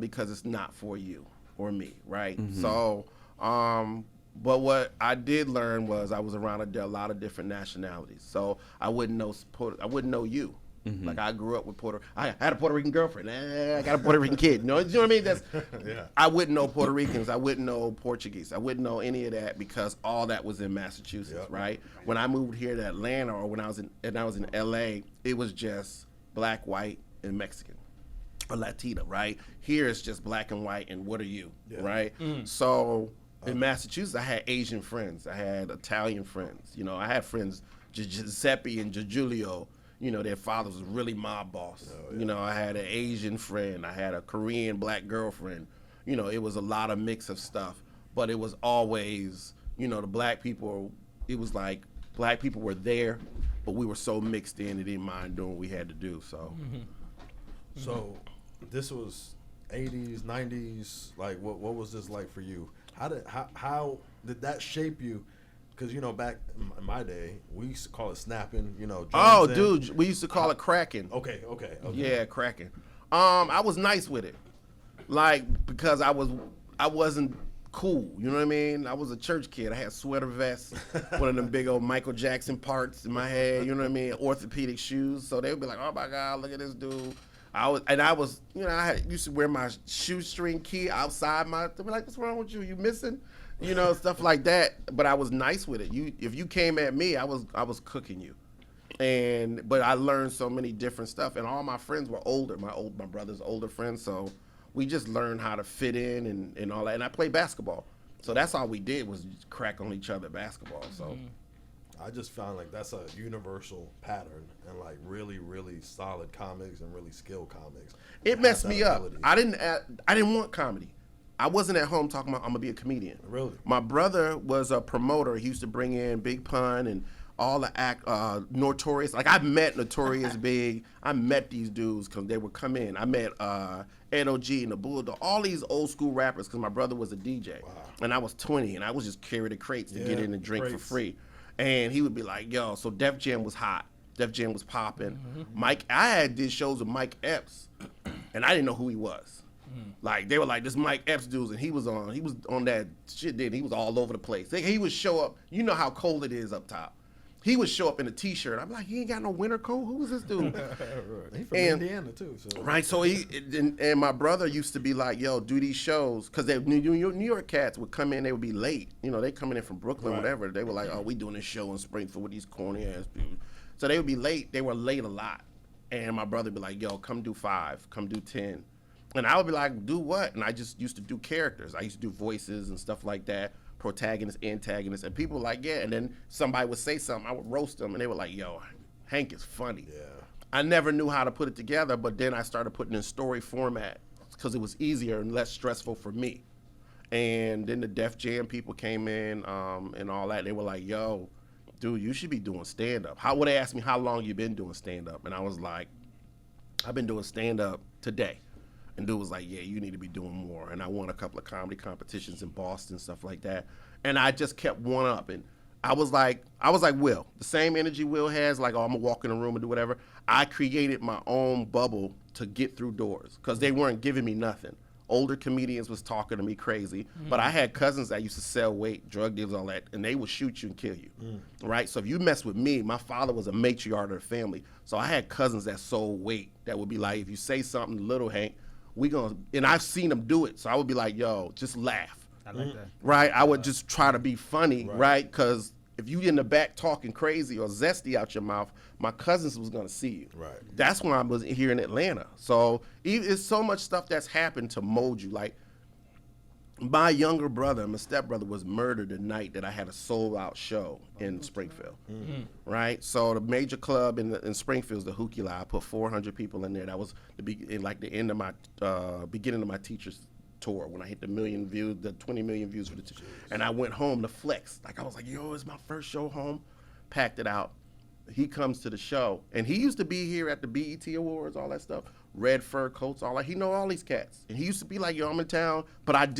because it's not for you or me, right? Mm-hmm. So, but what I did learn was I was around a lot of different nationalities, so I wouldn't know you. Mm-hmm. Like I grew up with I had a Puerto Rican girlfriend. I got a Puerto Rican kid. You know what I mean? That's. Yeah. I wouldn't know Puerto Ricans. I wouldn't know Portuguese. I wouldn't know any of that because all that was in Massachusetts, Yep. right? When I moved here to Atlanta, or when I was in LA, it was just black, white, and Mexican, or Latina, right? Here it's just black and white, and what are you, Yeah. right? So in Massachusetts, I had Asian friends. I had Italian friends. You know, I had friends Giuseppe and Giulio. You know, their fathers was really mob boss. You know, I had an Asian friend. I had a Korean black girlfriend. You know, it was a lot of mix of stuff. But it was always, you know, the black people, it was like black people were there, but we were so mixed in, they didn't mind doing what we had to do, so. So, this was 80s, 90s. Like, what was this like for you? How did that shape you? Because, you know, back in my day, we used to call it snapping, you know. Oh, Jones in. dude, we used to call it cracking. Okay. Yeah, cracking. I was nice with it, like because I wasn't cool. You know what I mean? I was a church kid. I had sweater vests, one of them big old Michael Jackson parts in my head. You know what I mean? Orthopedic shoes. So they would be like, "Oh my God, look at this dude." I was, you know, used to wear my shoestring key outside my. They be like, "What's wrong with you? You missing?" You know, stuff like that. But I was nice with it. If you came at me, I was cooking you. But I learned so many different stuff, and all my friends were older. My brother's older friends, so we just learned how to fit in and all that. And I played basketball, so that's all we did was just crack on each other basketball. So I just found like that's a universal pattern and like really, really solid comics and really skilled comics. it messed me up. ability. I didn't want comedy. I wasn't at home talking about I'm gonna be a comedian. Really? My brother was a promoter. He used to bring in Big Pun and all the Notorious. Like I met Notorious Big. I met these dudes because they would come in. I met Ed O.G. and the Bulldog. All these old school rappers because my brother was a DJ. Wow. And I was 20 and I was just carrying the crates to get in and drink for free. And he would be like, "Yo," so Def Jam was hot. Def Jam was popping. I did shows with Mike Epps and I didn't know who he was. Like they were like, this Mike Epps dude, and he was on that shit. Then he was all over the place. He would show up. You know how cold it is up top. He would show up in a t-shirt. I'm like, he ain't got no winter coat. Who is this dude? He from And- Indiana too. So. Right. So and my brother used to be like, yo, do these shows because New York cats would come in. They would be late. You know, they coming in from Brooklyn, whatever. They were like, oh, we doing this show in Springfield with these corny ass dudes. So they would be late. They were late a lot. And my brother would be like, yo, come do 5, come do 10. And I would be like, do what? And I just used to do characters. I used to do voices and stuff like that, protagonists, antagonists. And people were like, yeah. And then somebody would say something. I would roast them. And they were like, yo, Hank is funny. Yeah. I never knew how to put it together, but then I started putting in story format because it was easier and less stressful for me. And then the Def Jam people came in and all that. They were like, yo, dude, you should be doing stand-up. They asked me, how long you been doing stand-up? And I was like, I've been doing stand-up today. And dude was like, yeah, you need to be doing more. And I won a couple of comedy competitions in Boston, stuff like that. And I just kept one up. And I was like Will, the same energy Will has, like, oh, I'm gonna walk in a room and do whatever. I created my own bubble to get through doors because they weren't giving me nothing. Older comedians was talking to me crazy, but I had cousins that used to sell weight, drug dealers, all that, and they would shoot you and kill you, right? So if you mess with me, my father was a matriarch of the family, so I had cousins that sold weight that would be like, if you say something, little Hank, and I've seen them do it, so I would be like, yo, just laugh. I like that. Right? I would just try to be funny, right? Because if you in the back talking crazy or zesty out your mouth, my cousins was gonna see you. Right. That's when I was here in Atlanta. So it's so much stuff that's happened to mold you. Like my younger brother, my stepbrother, was murdered the night that I had a sold-out show in Springfield. Right. So the major club in Springfield is the Hookie Lie. I put 400 people in there. That was the end of my beginning of my teacher's tour when I hit the 1 million views, the 20 million views for the and I went home to flex. Like I was like, yo, it's my first show home. Packed it out. He comes to the show, and he used to be here at the BET Awards, all that stuff, red fur coats, all that. He know all these cats, and he used to be like, yo, I'm in town, but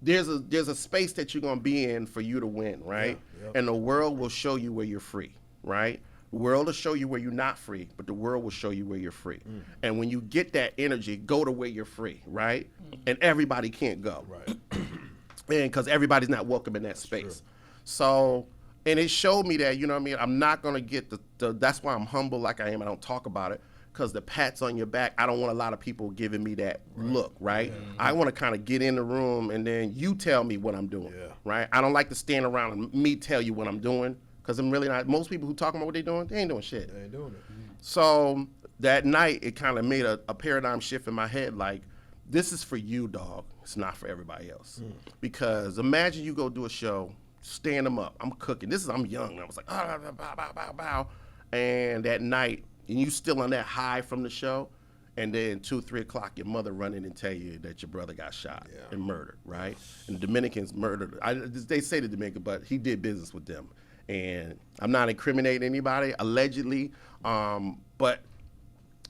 there's a space that you're gonna be in for you to win, right? Yeah. And the world will show you where you're free, right? The world will show you where you're not free, but the world will show you where you're free. And when you get that energy, go to where you're free, right? And everybody can't go. Right. And because everybody's not welcome in that space. So, and it showed me that, you know what I mean? I'm not going to get that's why I'm humble like I am. I don't talk about it because the pats on your back, I don't want a lot of people giving me that look, right? I want to kind of get in the room and then you tell me what I'm doing, right? I don't like to stand around and me tell you what I'm doing. Because I'm really not, most people who talk about what they're doing, they ain't doing shit. They ain't doing it. So that night, it kind of made a paradigm shift in my head. Like, this is for you, dog. It's not for everybody else. Because imagine you go do a show, stand them up. I'm cooking. I'm young. I was like, bow, bow, bow, bow. And that night, and you still on that high from the show, and then 2, 3 o'clock, your mother running and tell you that your brother got shot and murdered, right? And the Dominicans murdered. They say the Dominican, but he did business with them. And I'm not incriminating anybody, allegedly, but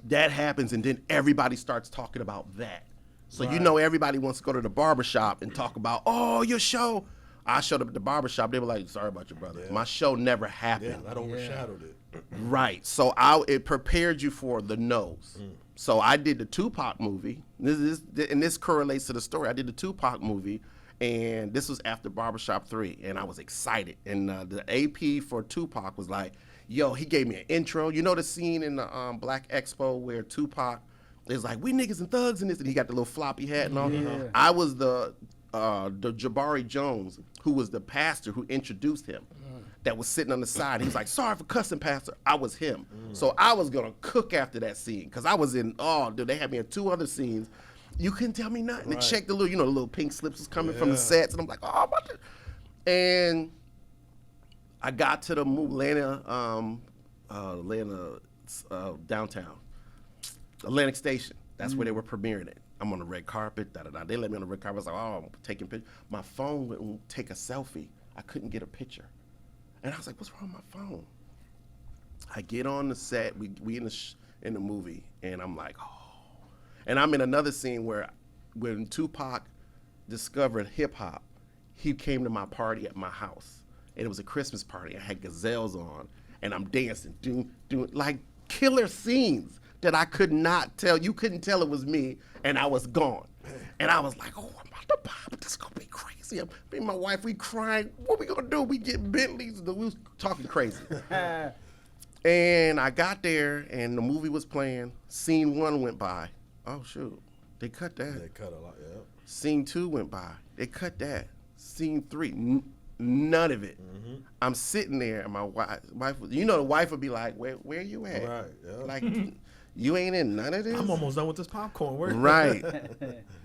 that happens, and then everybody starts talking about that. So you know everybody wants to go to the barbershop and talk about, oh, your show. I showed up at the barbershop. They were like, sorry about your brother. My show never happened. Yeah, that overshadowed it. Right. So it prepared you for the no's. So I did the Tupac movie. This correlates to the story. I did the Tupac movie. And this was after Barbershop 3, and I was excited. And the AP for Tupac was like, yo, he gave me an intro. You know the scene in the Black Expo where Tupac is like, we niggas and thugs in this, and he got the little floppy hat and all. I was the Jabari Jones, who was the pastor who introduced him, that was sitting on the side. He was like, sorry for cussing, pastor. I was him. So I was going to cook after that scene, because I was in, dude, they had me in 2 other scenes. You couldn't tell me nothing. And check the little, the little pink slips was coming from the sets, and I'm like, oh, what the? And I got to the Atlanta downtown, Atlantic Station. That's where they were premiering it. I'm on the red carpet, da-da-da. They let me on the red carpet. I was like, oh, I'm taking pictures. My phone wouldn't take a selfie. I couldn't get a picture. And I was like, what's wrong with my phone? I get on the set. We in the movie, and I'm like, oh. And I'm in another scene where when Tupac discovered hip-hop, he came to my party at my house. And it was a Christmas party. I had gazelles on, and I'm dancing, doing like killer scenes that I could not tell. You couldn't tell it was me, and I was gone. And I was like, oh, I'm about to pop. This is going to be crazy. Me and my wife, we crying. What we going to do? We get Bentleys. We was talking crazy. And I got there, and the movie was playing. Scene 1 went by. Oh, shoot. They cut that. They cut a lot, yeah. Scene 2 went by. They cut that. Scene 3, none of it. Mm-hmm. I'm sitting there, and my wife, the wife would be like, where you at? Right, yeah. Like, you ain't in none of this? I'm almost done with this popcorn. Where Right.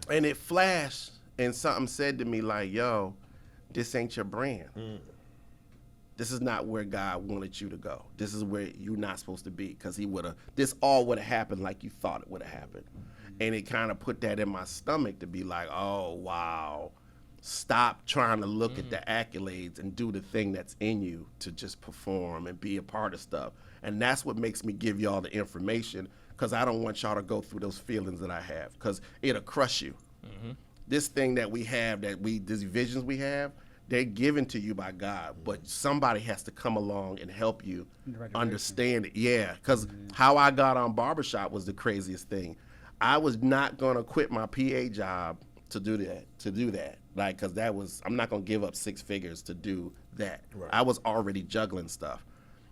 And it flashed, and something said to me like, yo, this ain't your brand. This is not where God wanted you to go. This is where you're not supposed to be, because this all would have happened like you thought it would have happened. And it kind of put that in my stomach to be like, oh, wow. Stop trying to look at the accolades and do the thing that's in you to just perform and be a part of stuff. And that's what makes me give y'all the information, because I don't want y'all to go through those feelings that I have, because it'll crush you. This thing that we have, these visions we have, they're given to you by God, but somebody has to come along and help you understand it. Yeah, because how I got on Barbershop was the craziest thing. I was not going to quit my PA job to do that. Like, because I'm not going to give up 6 figures to do that. Right. I was already juggling stuff.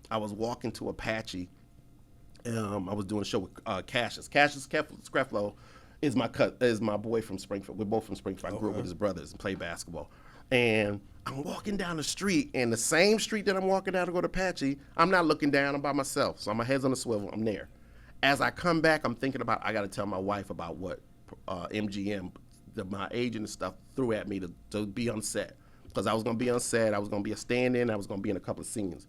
I was walking to Apache. I was doing a show with Cassius. Cassius Screfflo is my boy from Springfield. We're both from Springfield. I grew up with his brothers and played basketball. And I'm walking down the street, and the same street that I'm walking down to go to Apache, I'm not looking down. I'm by myself. So my head's on a swivel. I'm there. As I come back, I'm thinking about, I got to tell my wife about what MGM, my agent and stuff, threw at me to be on set. Because I was going to be on set. I was going to be a stand-in. I was going to be in a couple of scenes.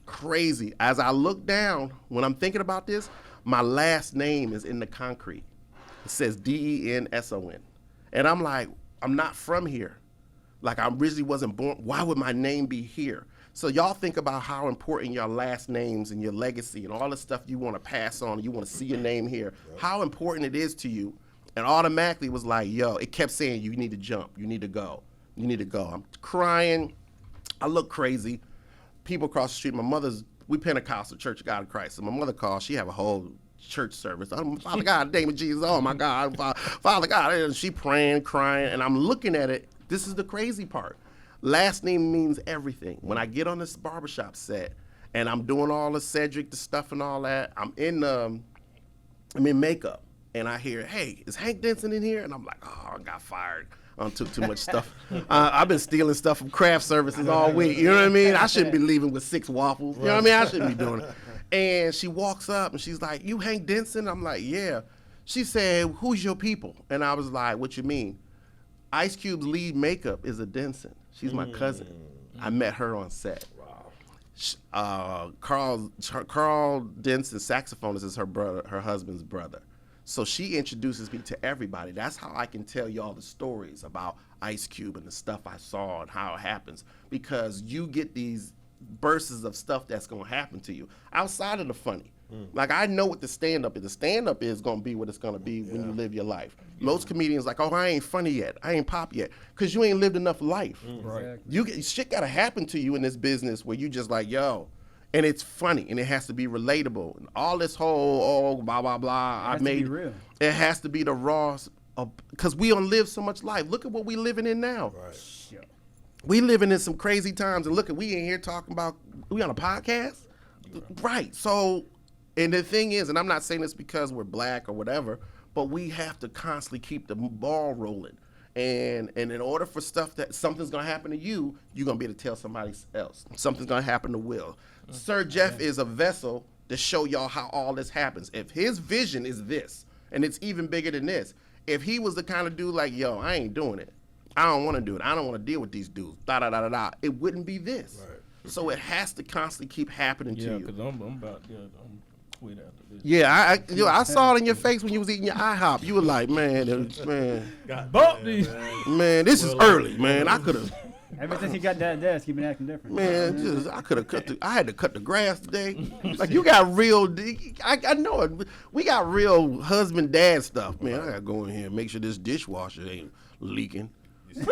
Crazy. As I look down, when I'm thinking about this, my last name is in the concrete. It says Denson. And I'm like, I'm not from here. Like, I originally wasn't born. Why would my name be here? So y'all think about how important your last names and your legacy and all the stuff you want to pass on, you want to see your name here, how important it is to you. And automatically was like, yo, it kept saying, you need to jump, you need to go, you need to go. I'm crying. I look crazy. People across the street, we Pentecostal, Church of God in Christ. So my mother called, she have a whole church service. Father God, in the name of Jesus, oh my God, Father God. And she praying, crying, and I'm looking at it. This is the crazy part. Last name means everything. When I get on this barbershop set and I'm doing all the Cedric, the stuff and all that, I'm in makeup and I hear, hey, is Hank Denson in here? And I'm like, oh, I got fired. I took too much stuff. I've been stealing stuff from craft services all week. You know what I mean? I shouldn't be leaving with 6 waffles. You know what I mean? I shouldn't be doing it. And she walks up and she's like, you Hank Denson? I'm like, yeah. She said, who's your people? And I was like, what you mean? Ice Cube's lead makeup is a Denson. She's my cousin. I met her on set. Wow. Carl Denson, saxophonist, is her husband's brother. So she introduces me to everybody. That's how I can tell you all the stories about Ice Cube and the stuff I saw and how it happens, because you get these bursts of stuff that's going to happen to you outside of the funny. Like, I know what the stand-up is. The stand-up is going to be what it's going to be when you live your life. Most comedians like, oh, I ain't funny yet. I ain't pop yet. Because you ain't lived enough life. Right. Shit got to happen to you in this business where you just like, yo. And it's funny, and it has to be relatable. And all this whole, blah, blah, blah. It has to be real. It has to be the raw, because we don't live so much life. Look at what we living in now. Right. Yeah. We living in some crazy times, and look at, we in here talking about, we on a podcast? Right. So, and the thing is, and I'm not saying this because we're black or whatever, but we have to constantly keep the ball rolling. And in order for something's gonna happen to you, you're gonna be able to tell somebody else. Something's gonna happen to Will. Sir Jeff is a vessel to show y'all how all this happens. If his vision is this, and it's even bigger than this, if he was the kind of dude like, yo, I ain't doing it. I don't want to do it. I don't want to deal with these dudes. It wouldn't be this. Right. So it has to constantly keep happening to you. Yeah, because I'm about to tweet after this. Yeah, I saw it in your face when you was eating your IHOP. You were like, man, Bump these. man, this is early, man. I could have. Ever since he got that desk, he been acting different. Man, I had to cut the grass today. Like, you got real, I know it. We got real husband, dad stuff, man. I gotta go in here and make sure this dishwasher ain't leaking. You're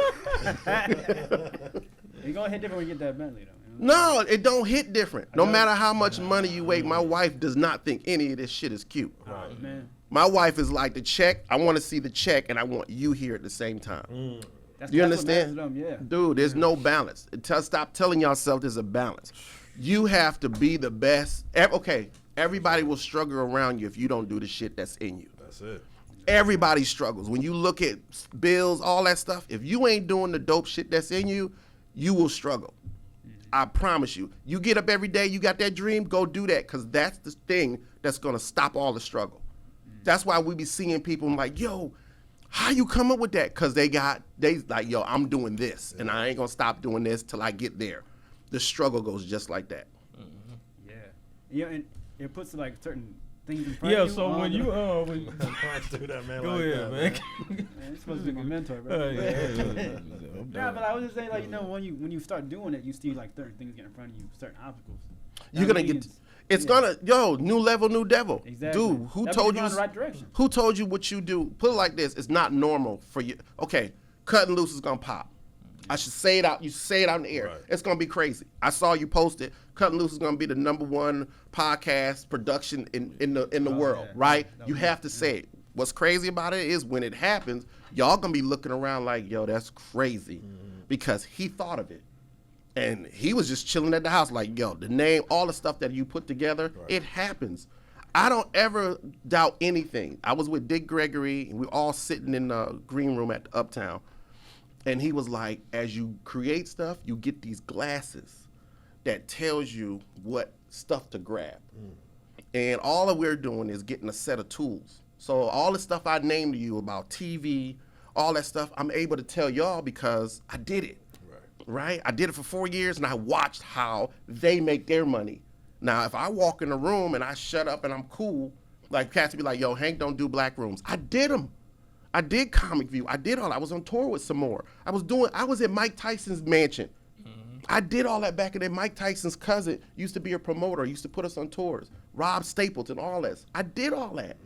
gonna hit different when you get that Bentley, though. You No, it don't hit different. No know. matter how much money you make, my wife does not think any of this shit is cute. Oh, man. My wife is like, the check, I want to see the check, and I want you here at the same time. That's, You that's what understand? matters to them, yeah. Dude, there's no balance. Stop telling yourself there's a balance. You have to be the best. Okay, everybody will struggle around you if you don't do the shit that's in you. That's it. Everybody struggles. When you look at bills, all that stuff, if you ain't doing the dope shit that's in you, you will struggle. I promise you. You get up every day, you got that dream, go do that, because that's the thing that's going to stop all the struggle. That's why we be seeing people like, yo, how you come up with that? Because they like, yo, I'm doing this, and I ain't going to stop doing this till I get there. The struggle goes just like that. Yeah, and it puts like certain things in front Yeah, of you. so when you when Do that, man. go like ahead, that, man. Man, it's supposed to be my mentor, bro. Yeah, but I was just saying, like, you know, when you start doing it, you see like certain things get in front of you, certain obstacles. You're going to get, it's going to, new level, new devil. Exactly. Dude, who That told puts you, in the right direction. who told you what you do? Put it like this, it's not normal for you. Okay, Cutting Loose is going to pop. I should say it out. You say it out in the air. Right. It's gonna be crazy. I saw you post it. Cutting Loose is gonna be the #1 podcast production in the world, yeah. right? You have to say it. What's crazy about it is when it happens, y'all gonna be looking around like, yo, that's crazy, because he thought of it, and he was just chilling at the house like, yo, the name, all the stuff that you put together, it happens. I don't ever doubt anything. I was with Dick Gregory, and we were all sitting in the green room at the Uptown. And he was like, as you create stuff, you get these glasses that tells you what stuff to grab. And all that we're doing is getting a set of tools. So all the stuff I named to you about TV, all that stuff, I'm able to tell y'all because I did it. Right? I did it for 4 years, and I watched how they make their money. Now, if I walk in a room and I shut up and I'm cool, like cats be like, yo, Hank don't do black rooms. I did them. I did Comic View. I did all that. I was on tour with some more. I was at Mike Tyson's mansion. I did all that back in there. Mike Tyson's cousin used to be a promoter, used to put us on tours. Rob Stapleton, all that. I did all that.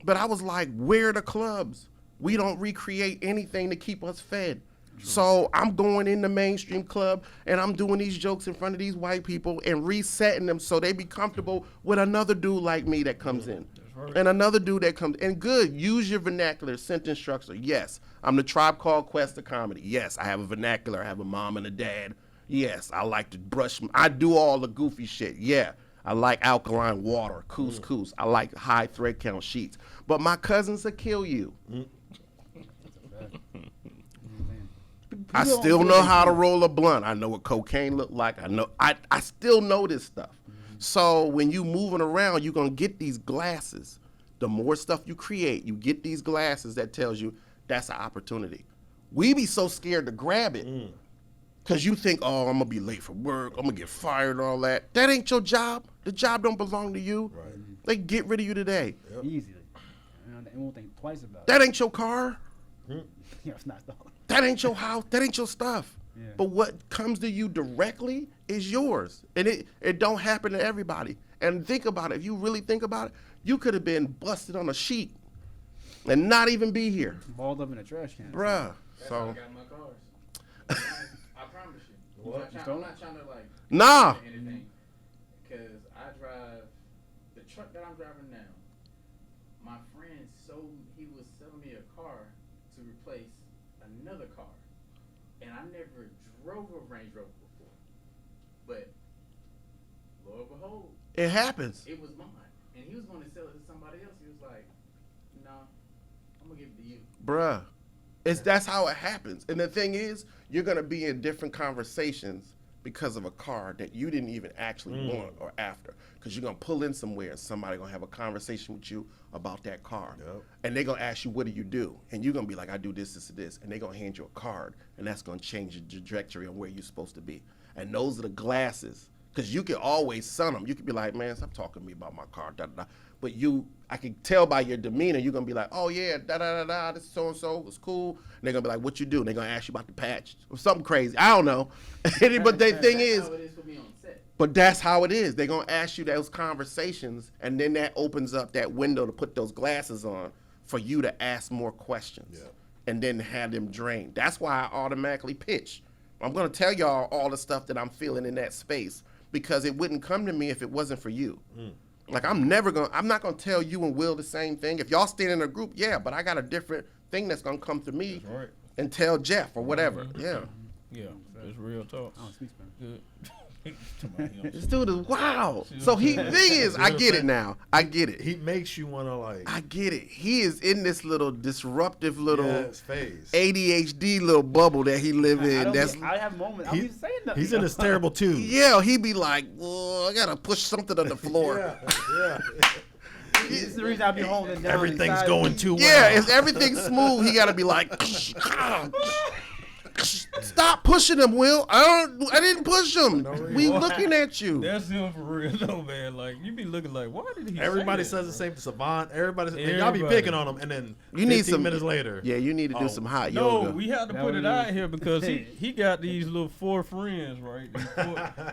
But I was like, where are the clubs? We don't recreate anything to keep us fed. So I'm going in the mainstream club and I'm doing these jokes in front of these white people and resetting them so they be comfortable with another dude like me that comes in. And another dude that comes, and good, use your vernacular, sentence structure. Yes, I'm the Tribe Called Quest of comedy. Yes, I have a vernacular. I have a mom and a dad. Yes, I like to brush. I do all the goofy shit. Yeah, I like alkaline water, couscous. I like high thread count sheets. But my cousins will kill you. I still know how to roll a blunt. I know what cocaine look like. I still know this stuff. So when you moving around, you're gonna get these glasses. The more stuff you create, you get these glasses that tells you that's an opportunity. We be so scared to grab it. Cause you think, oh, I'm gonna be late for work, I'm gonna get fired and all that. That ain't your job. The job don't belong to you. Right. They get rid of you today. Easily. They won't think twice about That ain't your car. it. Yeah, it's not though. That ain't your house. That ain't your stuff. Yeah. But what comes to you directly is yours. And it don't happen to everybody. And think about it. If you really think about it, you could have been busted on a sheet and not even be here. Balled up in a trash can. Bruh. That's how I So, got my cars. I promise you. I'm not trying to like nah. say anything, because I drive the truck that I'm driving now. My friend he was selling me a car to replace another car, and I never drove a Range Rover before. But lo and behold, It happens. it was mine, and he was going to sell it to somebody else. He was like, "No, I'm gonna give it to you." Bruh. That's how it happens. And the thing is, you're gonna be in different conversations because of a car that you didn't even actually want or after. Because you're gonna pull in somewhere and somebody gonna have a conversation with you about that car. Yep. And they're gonna ask you, what do you do? And you're gonna be like, I do this, this, and this. And they're gonna hand you a card, and that's gonna change the trajectory on where you're supposed to be. And those are the glasses. Because you can always son them. You can be like, man, stop talking to me about my car, da da da. But I can tell by your demeanor, you're gonna be like, oh yeah, da da da da, this so and so, it's cool. And they're gonna be like, what you do? And they're gonna ask you about the patch or something crazy. I don't know. But the thing is, That's how it is for me on set. but that's how it is. They're gonna ask you those conversations, and then that opens up that window to put those glasses on for you to ask more questions, and then have them drain. That's why I automatically pitch. I'm gonna tell y'all all the stuff that I'm feeling in that space because it wouldn't come to me if it wasn't for you. Like I'm not gonna tell you and Will the same thing. If y'all stand in a group, yeah, but I got a different thing that's gonna come to me and tell Jeff or whatever. Yeah. Yeah, that's real talk. I don't speak Spanish. Good. This dude is wow. So thing is, I get it now. I get it. He makes you want to like. I get it. He is in this little disruptive little phase. ADHD little bubble that he live in. I have moments. I'm saying nothing. He's in his terrible too. Yeah, he be like, well, I gotta push something on the floor. yeah. This is the reason I be holding down. Everything's going too well. Yeah, if everything's smooth, he gotta be like, stop pushing him, Will. I didn't push him. We looking at you. That's him for real though, man. Like you be looking like, why did he? Everybody say says the same to Savant. And y'all be Everybody. picking on him, and then You need 15 some minutes later. Yeah, you need to do some hot No, yoga. we have to That put what it it out is. here because he got these little 4 friends, right?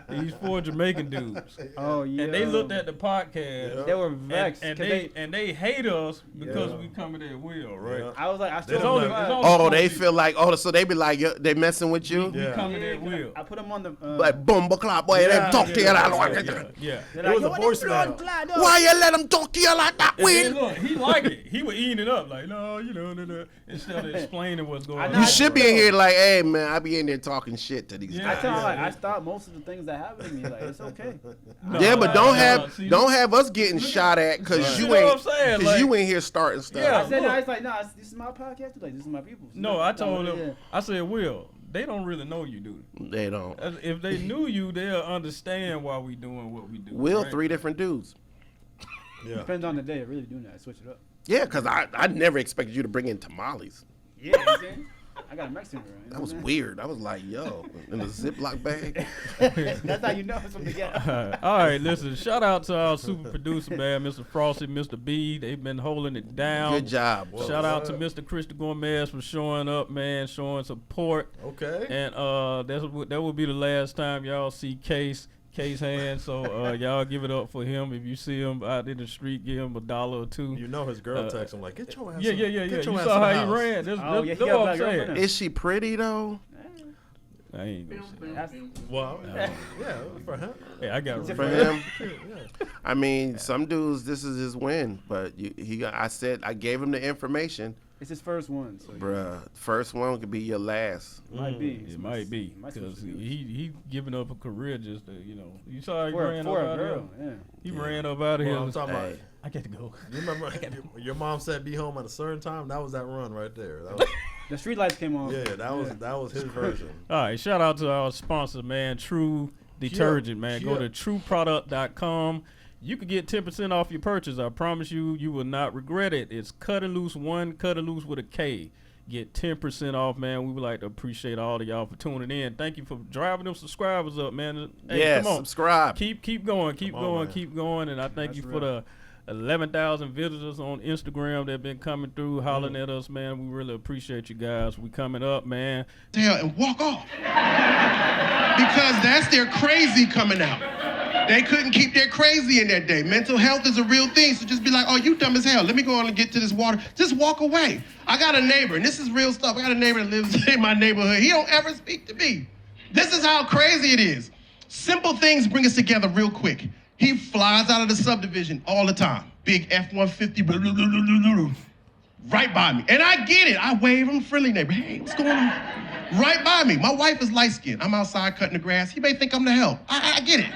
These four Jamaican dudes. Oh yeah. And they looked at the podcast. They were vexed. And they hate us because we coming at Will, right? Yeah. I was like, I It's still. only Oh, four they people. feel like, so they be like, they messing with you? We Yeah. coming at Will. I put them on the. Like, boom, clap, boy, Yeah, them talk to you like Yeah. They're It was a "Yo, voice them blood mail. clot, dog." Why you let them talk to you like that, And then Will? look, he liked it. He was eating it up like, no, no. Instead of explaining what's going on. know. You should be in here like, hey, man, I be in there talking shit to these Yeah. I guys. tell them like I stop most of the things that happen to me. Like it's okay. No, Yeah, but see, don't have us getting shot at because You you know what ain't I'm saying? because you Like- ain't here starting stuff. Yeah. I said look. no. It's like no. This is my podcast. Like this is my people. No, I told him. Yeah. I said, Will, they don't really know you, do they? They don't. If they knew you, they'll understand why we doing what we do. Will right? 3 different dudes. Yeah. Depends on the day. I really do that. I switch it up. Yeah, because I never expected you to bring in tamales. Yeah. You know what I'm saying? I got a Mexican girl. You know That was what I'm weird. I was like, yo, in a Ziploc bag. saying? That's how you know it's something together. All right, listen. Shout out to our super producer, man, Mr. Frosty, Mr. B. They've been holding it down. Good job. Shout out to Mr. Christian Gomez for showing up, man, showing support. Okay. And that will be the last time y'all see Case hand. So y'all give it up for him. If you see him out in the street, give him $1 or $2. You know his girl texts him like, get your ass. Yeah. Get You your ass saw in the how he house." ran. That's Oh, yeah, he that's got what I'm black girlfriend saying. now. Is she pretty though? I ain't gonna say. That's, Well, yeah, for him. Hey, I got For him? I mean, some dudes, this is his win, but I gave him the information. it's his first one. So Bruh, first one could be your last. it might be. It might be Might because switch to he giving up a career just to you saw how he For ran a up out of here. girl. Yeah. He ran up out of Well, here. I'm talking about. Hey. I got to go. You remember your mom said be home at a certain time? That was that run right there. That was, The street lights came on. yeah, that was his version. All right, shout out to our sponsor, man, True Detergent, man. Go to trueproduct.com. You can get 10% off your purchase. I promise you will not regret it. It's Kuttin Loose 1, Kuttin Loose with a K. Get 10% off, man. We would like to appreciate all of y'all for tuning in. Thank you for driving them subscribers up, man. Hey, Yes, come on. subscribe. Keep going, Come on, man. keep going. And I thank That's you for the 11,000 visitors on Instagram that have been coming through, hollering at us, man. We really appreciate you guys. We coming up, man. Hell and walk off. Because that's their crazy coming out. They couldn't keep their crazy in that day. Mental health is a real thing, so just be like, oh, you dumb as hell. Let me go on and get to this water. Just walk away. I got a neighbor, and this is real stuff. I got a neighbor that lives in my neighborhood. He don't ever speak to me. This is how crazy it is. Simple things bring us together real quick. He flies out of the subdivision all the time. Big F-150, blah, blah, blah, blah, blah, blah, right by me. And I get it. I wave him, friendly neighbor. Hey, what's going on? Right by me. My wife is light-skinned. I'm outside cutting the grass. He may think I'm the help. I get it.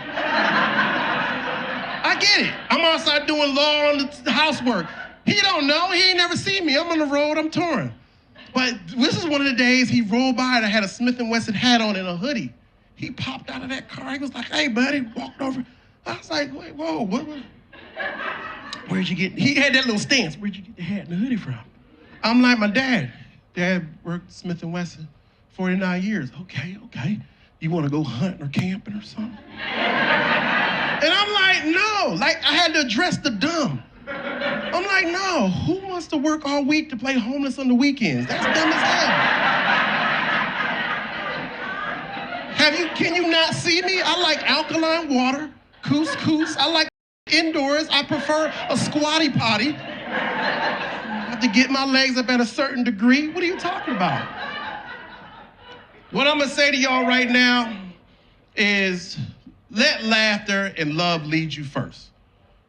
I get it. I'm outside doing lawn housework. He don't know. He ain't never seen me. I'm on the road. I'm touring. But this is one of the days he rolled by and I had a Smith & Wesson hat on and a hoodie. He popped out of that car. He was like, hey, buddy, walked over. I was like, wait, whoa, where'd you get, he had that little stance. Where'd you get the hat and the hoodie from? I'm like, my dad. Dad worked Smith & Wesson 49 years. Okay. You want to go hunting or camping or something? And I'm like, no. Like, I had to address the dumb. I'm like, no. Who wants to work all week to play homeless on the weekends? That's dumb as hell. Can you not see me? I like alkaline water, couscous. I like indoors. I prefer a squatty potty. I have to get my legs up at a certain degree. What are you talking about? What I'm gonna say to y'all right now is let laughter and love lead you first.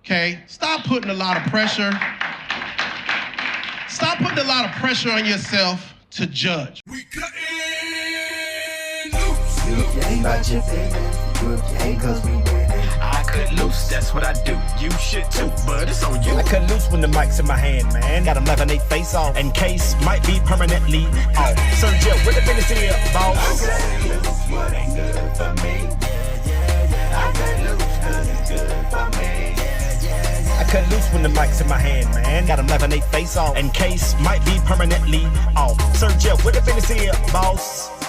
Okay? Stop putting a lot of pressure. Stop putting a lot of pressure on yourself to judge. We cutting loose. You ain't about your business. You ain't cause we winning. I cut loose, that's what I do. You shit too, but it's on you. I cut loose when the mic's in my hand, man. Got them laughing they face off. And case might be permanently off. Sergio, where the business here, boss? I cut loose what ain't good for me. I cut loose cause it's good for me. I cut loose when the mic's in my hand, man. Got them laughing they face off. And case might be permanently off. Sergio, where the business here, boss?